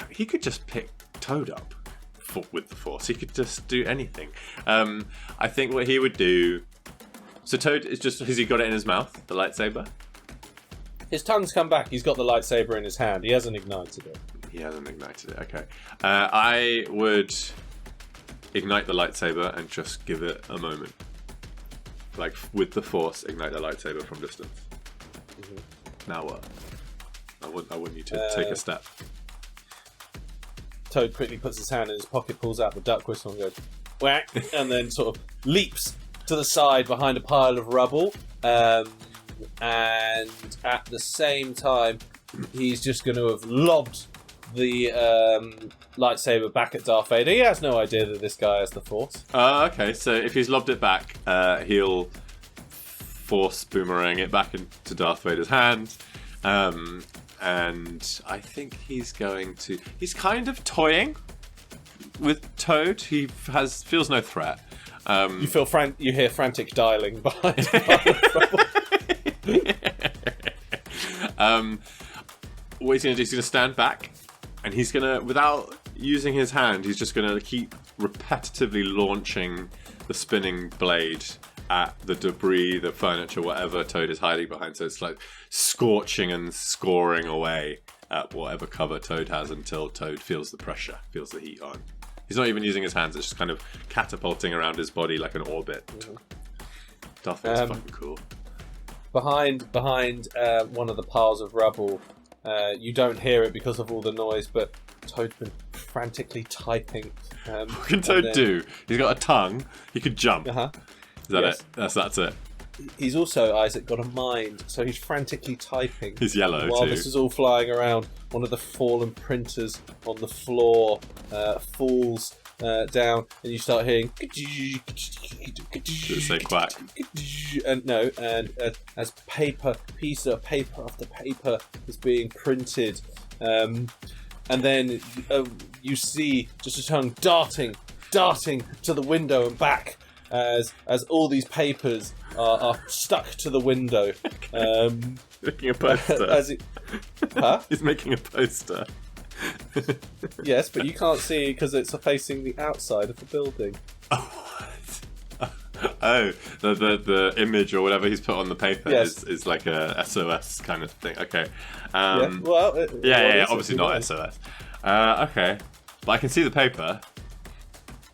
Speaker 2: he could just pick Toad up with the Force. He could just do anything. I think what he would do. So Toad is just, has he got it in his mouth, the lightsaber?
Speaker 1: His tongue's come back. He's got the lightsaber in his hand. He hasn't ignited it.
Speaker 2: He hasn't ignited it. Okay. I would ignite the lightsaber and just give it a moment. Like with the Force, ignite the lightsaber from distance. Mm-hmm. Now what? I want you to take a step.
Speaker 1: Toad quickly puts his hand in his pocket, pulls out the duck whistle and goes whack, and then sort of leaps to the side behind a pile of rubble. And at the same time, he's just going to have lobbed the lightsaber back at Darth Vader. He has no idea that this guy has the Force.
Speaker 2: Okay, so if he's lobbed it back, he'll Force boomerang it back into Darth Vader's hand. And I think he's going to... He's kind of toying with Toad. He feels no threat.
Speaker 1: You hear frantic dialing behind.
Speaker 2: What he's going to do is he's going to stand back, and he's going to, without using his hand, he's just going to keep repetitively launching the spinning blade at the debris, the furniture, whatever Toad is hiding behind. So it's like scorching and scoring away at whatever cover Toad has until Toad feels the pressure, feels the heat on. He's not even using his hands, it's just kind of catapulting around his body like an orbit. Darth Vader's fucking cool. Behind
Speaker 1: one of the piles of rubble, you don't hear it because of all the noise, but Toad's been frantically typing.
Speaker 2: What can Toad do? He's got a tongue, he could jump. Is that it? That's it.
Speaker 1: He's also, Isaac, got a mind, so he's frantically typing.
Speaker 2: He's yellow
Speaker 1: while
Speaker 2: too.
Speaker 1: This is all flying around, one of the fallen printers on the floor falls down, and you start hearing.
Speaker 2: Does it say quack?
Speaker 1: And as piece of paper after paper is being printed, and then you see just a tongue darting to the window and back. As all these papers are stuck to the window.
Speaker 2: Making a poster. He's making a poster.
Speaker 1: Yes, but you can't see because it's facing the outside of the building.
Speaker 2: The image or whatever he's put on the paper is like a SOS kind of thing. Okay. Obviously not SOS. Okay, but I can see the paper.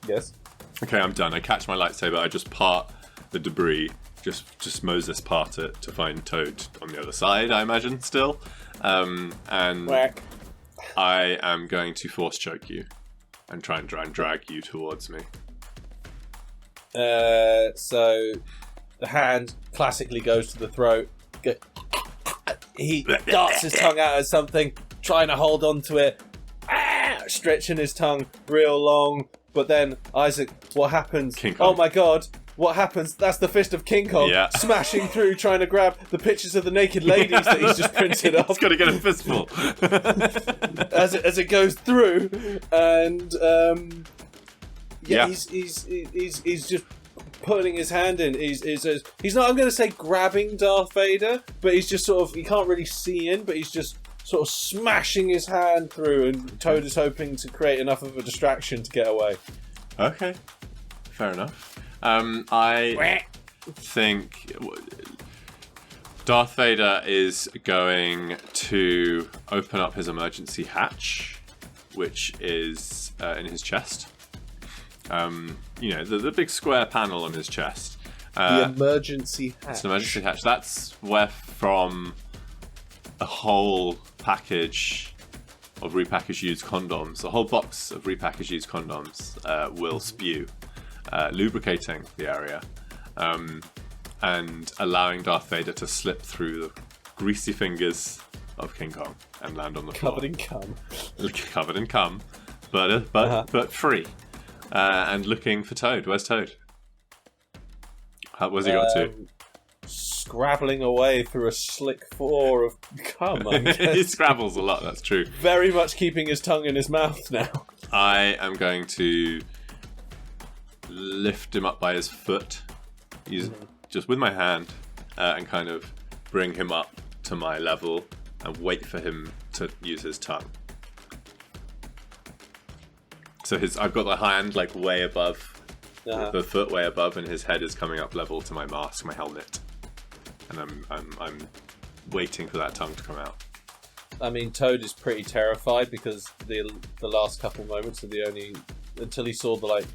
Speaker 1: Yes.
Speaker 2: Okay, I'm done. I catch my lightsaber. I just part the debris. Just Moses part it to find Toad on the other side, I imagine, still. And
Speaker 1: Whack.
Speaker 2: I am going to force choke you and try and drag you towards me.
Speaker 1: So the hand classically goes to the throat. He darts his tongue out at something, trying to hold on to it, stretching his tongue real long. But then, Isaac, what happens?
Speaker 2: King Kong.
Speaker 1: Oh my god,
Speaker 3: what happens? That's the fist of King Kong smashing through, trying to grab the pictures of the naked ladies that he's just printed off.
Speaker 2: He's got to get a fistful
Speaker 3: as it goes through, and he's just putting his hand in. He's not, I'm going to say grabbing Darth Vader, but he's just sort of, he can't really see in, but he's just sort of smashing his hand through, and Toad is hoping to create enough of a distraction to get away.
Speaker 2: Okay, fair enough. I think Darth Vader is going to open up his emergency hatch, which is in his chest. The big square panel on his chest.
Speaker 3: The emergency hatch.
Speaker 2: It's an emergency hatch. That's where from a whole package of repackaged used condoms, a whole box of repackaged used condoms will spew, lubricating the area, and allowing Darth Vader to slip through the greasy fingers of King Kong and land on the floor.
Speaker 3: Covered in cum.
Speaker 2: Covered in cum, but free. And looking for Toad. Where's Toad? Where's he got to?
Speaker 3: Scrabbling away through a slick floor of cum, I guess.
Speaker 2: He scrabbles a lot, that's true.
Speaker 3: Very much keeping his tongue in his mouth now.
Speaker 2: I am going to lift him up by his foot, just with my hand, and kind of bring him up to my level and wait for him to use his tongue. So I've got the hand like way above, the foot way above, and his head is coming up level to my mask, my helmet, and I'm waiting for that tongue to come out.
Speaker 3: I mean, Toad is pretty terrified because the last couple moments are the only, until he saw the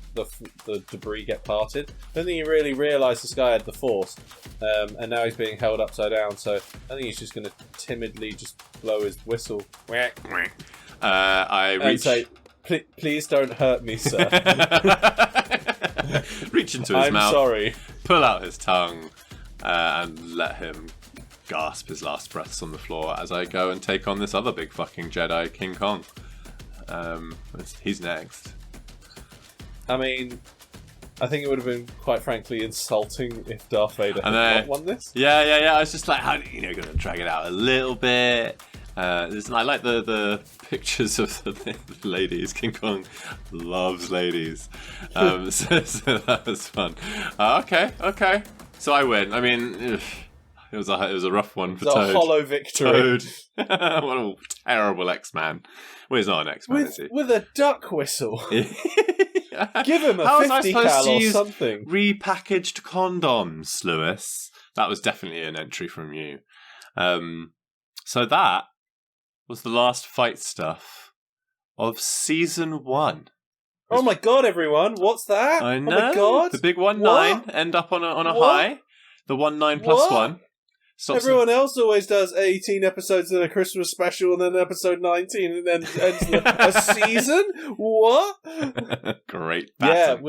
Speaker 3: debris get parted. Then he really realised this guy had the Force, and now he's being held upside down. So I think he's just going to timidly just blow his whistle. And say, "Please don't hurt me, sir."
Speaker 2: Reach into his mouth.
Speaker 3: I'm sorry.
Speaker 2: Pull out his tongue and let him gasp his last breaths on the floor as I go and take on this other big fucking Jedi, King Kong. He's next.
Speaker 3: I mean, I think it would have been, quite frankly, insulting if Darth Vader had not won this.
Speaker 2: Yeah. I was just like, how do going to drag it out a little bit. I like the pictures of the ladies. King Kong loves ladies. So that was fun. Okay. So I win. I mean, it was a rough one for Toad.
Speaker 3: A hollow victory.
Speaker 2: Toad. What a terrible X-Man. Well, he's not an X-Man, is he?
Speaker 3: With a duck whistle. Give him a 50 cal or something.
Speaker 2: Repackaged condoms, Lewis. That was definitely an entry from you. So that was the last fight stuff of season 1.
Speaker 3: Oh my god, everyone! What's that?
Speaker 2: I know.
Speaker 3: Oh my god!
Speaker 2: The big 1-9 end up on a high. The 1-9 plus 1.
Speaker 3: Everyone else always does 18 episodes in a Christmas special and then episode 19 and then ends a season? What?
Speaker 2: Great pattern.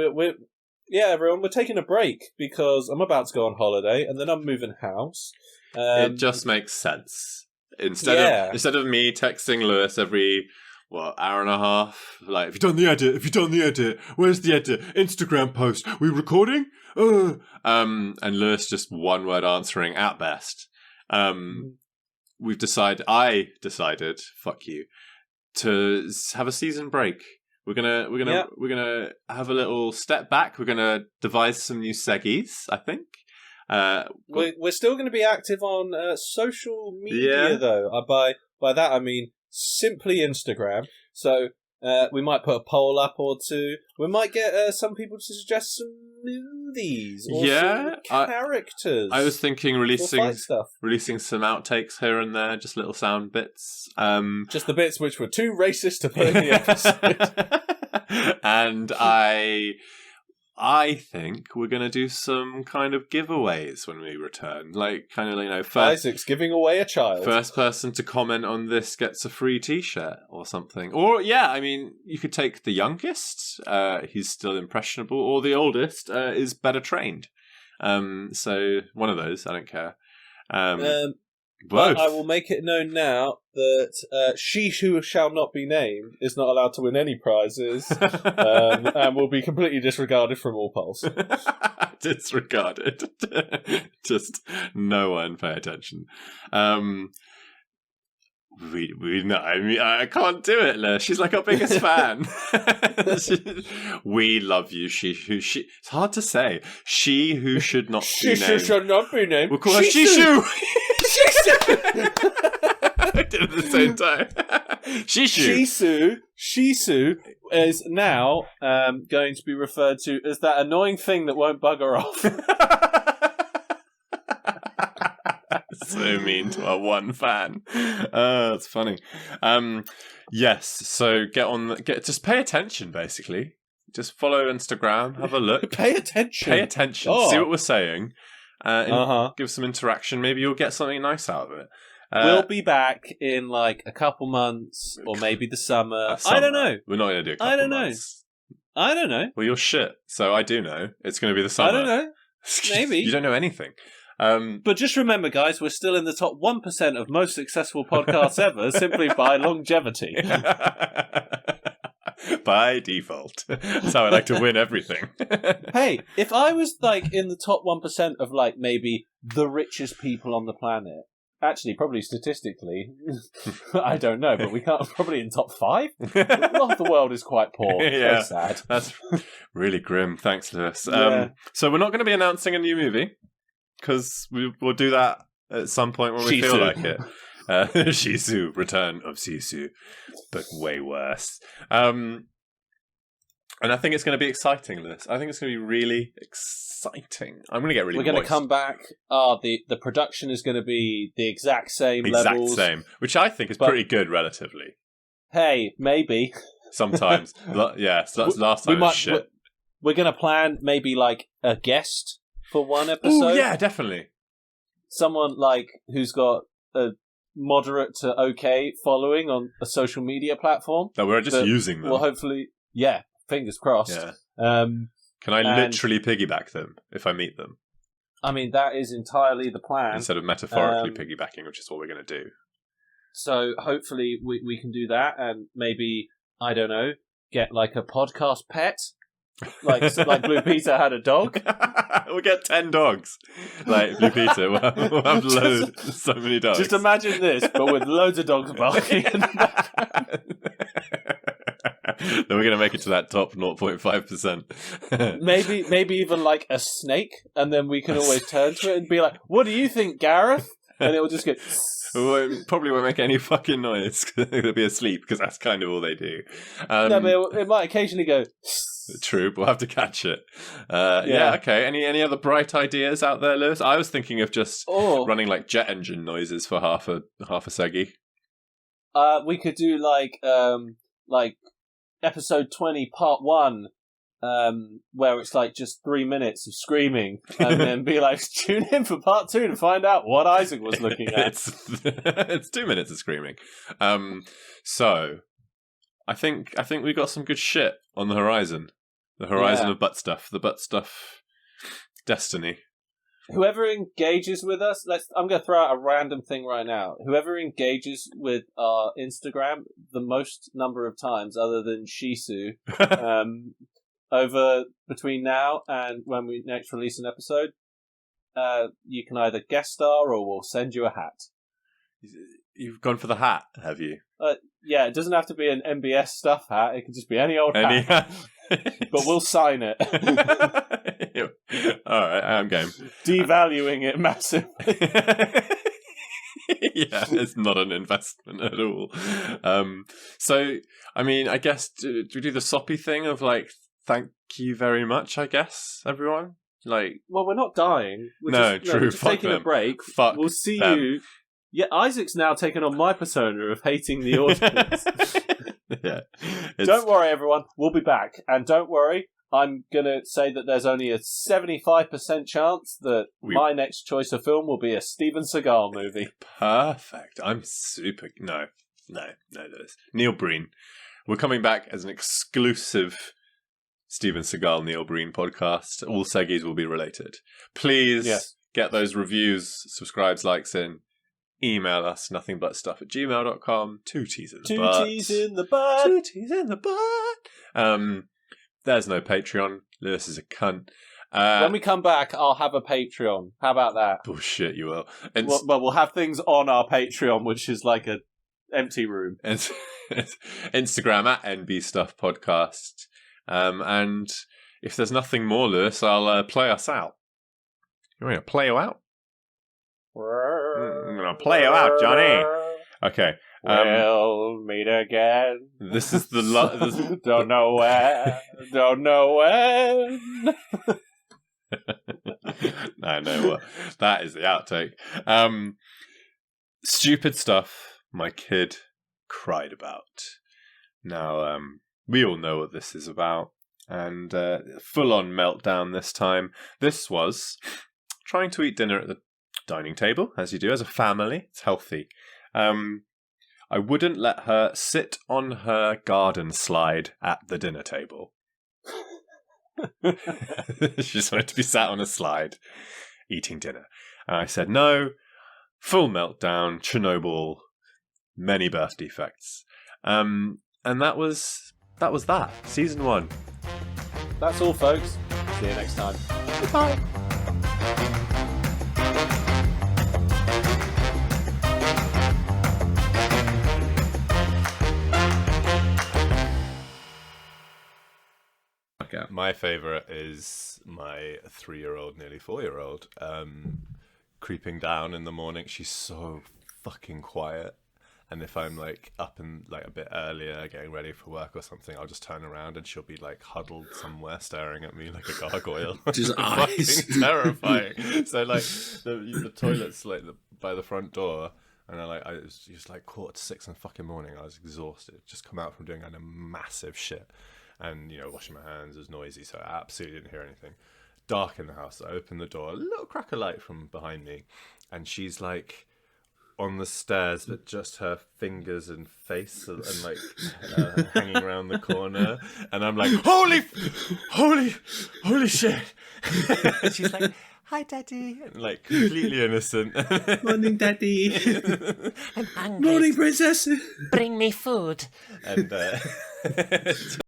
Speaker 3: Yeah, everyone, we're taking a break because I'm about to go on holiday and then I'm moving house.
Speaker 2: It just makes sense. Instead of me texting Lewis every hour and a half, like, have you done the edit? Where's the edit? Instagram post. We recording? And Lewis just one word answering at best. I decided, fuck you, to have a season break. We're gonna have a little step back. We're gonna devise some new seggies, I think.
Speaker 3: We're still going to be active on social media, though. By that I mean simply Instagram. So we might put a poll up or two. We might get some people to suggest some movies or some characters.
Speaker 2: I was thinking releasing some outtakes here and there, just little sound bits.
Speaker 3: Just the bits which were too racist to put in the episode.
Speaker 2: And I think we're going to do some kind of giveaways when we return. Like, kind of,
Speaker 3: Isaac's giving away a child.
Speaker 2: First person to comment on this gets a free t-shirt or something. Or, you could take the youngest, he's still impressionable, or the oldest is better trained. So, one of those, I don't care. Both.
Speaker 3: But I will make it known now that she who shall not be named is not allowed to win any prizes and will be completely disregarded from all polls.
Speaker 2: Disregarded. Just no one pay attention. We know. I mean, I can't do it, Liz. She's like our biggest fan. We love you. She. It's hard to say. She who should not be named.
Speaker 3: She should not be named.
Speaker 2: We'll call her Sisu. I did it at the same time.
Speaker 3: Sisu is now going to be referred to as that annoying thing that won't bugger off.
Speaker 2: So mean to our one fan. That's funny. Yes, so just pay attention, basically. Just follow Instagram, have a look.
Speaker 3: Pay attention.
Speaker 2: Oh. See what we're saying. Give some interaction. Maybe you'll get something nice out of it.
Speaker 3: We'll be back in like a couple months, or maybe the summer. I don't know.
Speaker 2: We're not going to do a couple months.
Speaker 3: I don't know.
Speaker 2: Well, you're shit, so I do know. It's going to be the summer.
Speaker 3: I don't know. Maybe.
Speaker 2: You don't know anything.
Speaker 3: But just remember, guys, we're still in the top 1% of most successful podcasts ever, simply by longevity.
Speaker 2: By default. That's how I like to win everything.
Speaker 3: Hey, if I was like in the top 1% of like maybe the richest people on the planet, actually, probably statistically, I don't know, but we can't, probably in top 5? A lot of the world is quite poor.
Speaker 2: Yeah,
Speaker 3: very sad.
Speaker 2: That's really grim. Thanks, Lewis.
Speaker 3: Yeah.
Speaker 2: So we're not going to be announcing a new movie, because we'll do that at some point when we feel like it. Sisu, Return of Sisu, but way worse. And I think it's going to be exciting, Lewis. I think it's going to be really exciting. I'm going to get really
Speaker 3: We're going to come back. The production is going to be the exact same levels.
Speaker 2: Exact same, which I think is pretty good relatively.
Speaker 3: Hey, maybe.
Speaker 2: Sometimes. Yeah, so that's last time was shit.
Speaker 3: We're going to plan maybe like a guest for one episode.
Speaker 2: Oh, yeah, definitely.
Speaker 3: Someone like who's got a moderate to okay following on a social media platform.
Speaker 2: No, we're just using them.
Speaker 3: Well, hopefully, yeah, fingers crossed.
Speaker 2: Yeah. Can I literally piggyback them if I meet them?
Speaker 3: I mean, that is entirely the plan.
Speaker 2: Instead of metaphorically piggybacking, which is what we're going to do.
Speaker 3: So hopefully we can do that, and maybe, I don't know, get like a podcast pet. Like Blue Peter had a dog.
Speaker 2: We'll get 10 dogs. Like Blue Peter, we'll have loads, so many dogs.
Speaker 3: Just imagine this, but with loads of dogs barking.
Speaker 2: Then we're going to make it to that top 0.5%.
Speaker 3: maybe even like a snake, and then we can always turn to it and be like, "What do you think, Gareth?" And it will just go.
Speaker 2: Probably won't make any fucking noise because they'll be asleep, because that's kind of all they do.
Speaker 3: No, but it might occasionally go.
Speaker 2: True, but we'll have to catch it. Yeah, okay. Any other bright ideas out there, Lewis? I was thinking of just running like jet engine noises for half a seggy.
Speaker 3: We could do like episode 20, part 1, where it's like just 3 minutes of screaming, and then be like, tune in for part 2 to find out what Isaac was looking at.
Speaker 2: It's 2 minutes of screaming. So I think we got some good shit on the horizon. The horizon of butt stuff. The butt stuff destiny.
Speaker 3: Whoever engages with us, I'm going to throw out a random thing right now. Whoever engages with our Instagram the most number of times, other than Sisu, over between now and when we next release an episode, you can either guest star or we'll send you a hat.
Speaker 2: You've gone for the hat, have you?
Speaker 3: Yeah, it doesn't have to be an MBS stuff hat. It can just be any old hat. But we'll sign it.
Speaker 2: All right, I'm game.
Speaker 3: Devaluing it massively.
Speaker 2: Yeah, it's not an investment at all. So, I mean, I guess, do we do the soppy thing of like, thank you very much, I guess, everyone? Like,
Speaker 3: well, we're not dying.
Speaker 2: We're
Speaker 3: true. We're taking a break.
Speaker 2: Fuck
Speaker 3: we'll see
Speaker 2: them.
Speaker 3: you. Yeah, Isaac's now taken on my persona of hating the audience.
Speaker 2: Yeah.
Speaker 3: Don't worry, everyone. We'll be back. And don't worry, I'm going to say that there's only a 75% chance that my next choice of film will be a Steven Seagal movie.
Speaker 2: Perfect. I'm super... No, Lewis. Neil Breen. We're coming back as an exclusive Steven Seagal, Neil Breen podcast. All Seggies will be related. Please get those reviews, subscribes, likes in. email us nothingbutstuff@gmail.com. 2 T's in the
Speaker 3: Two
Speaker 2: butt.
Speaker 3: T's in the butt.
Speaker 2: 2 T's in the butt. There's no Patreon. Lewis is a cunt.
Speaker 3: When we come back, I'll have a Patreon. How about that?
Speaker 2: Bullshit, you will.
Speaker 3: Well, we'll have things on our Patreon, which is like a empty room.
Speaker 2: Instagram at NBStuffPodcast. And if there's nothing more, Lewis, I'll play us out. You want to play you out? I'm going to play you out, Johnny. Okay.
Speaker 3: We'll meet again.
Speaker 2: This is the...
Speaker 3: Don't know where. Don't know when.
Speaker 2: I know what. That is the outtake. Stupid stuff my kid cried about. Now, we all know what this is about. And full-on meltdown this time. This was trying to eat dinner at the dining table, as you do as a family. It's healthy. I wouldn't let her sit on her garden slide at the dinner table. She just wanted to be sat on a slide eating dinner. And I said, no, full meltdown, Chernobyl, many birth defects. And that was that. Season 1.
Speaker 3: That's all, folks. See you next time.
Speaker 2: Goodbye. My favourite is my 3-year-old, nearly 4-year-old, creeping down in the morning. She's so fucking quiet. And if I'm like up and like a bit earlier, getting ready for work or something, I'll just turn around and she'll be like huddled somewhere, staring at me like a gargoyle.
Speaker 1: Just eyes.
Speaker 2: Fucking terrifying. So like the toilet's like by the front door, and I was just like 5:45 in the fucking morning. I was exhausted, just come out from doing a massive shit, and washing my hands. It was noisy, so I absolutely didn't hear anything. Dark in the house. I opened the door, a little crack of light from behind me, and she's like on the stairs, but just her fingers and face and like hanging around the corner, and I'm like, holy shit. And she's like, hi daddy, and like completely innocent.
Speaker 1: Morning, daddy.
Speaker 4: I'm hungry.
Speaker 1: Morning, princess.
Speaker 4: Bring me food.
Speaker 2: And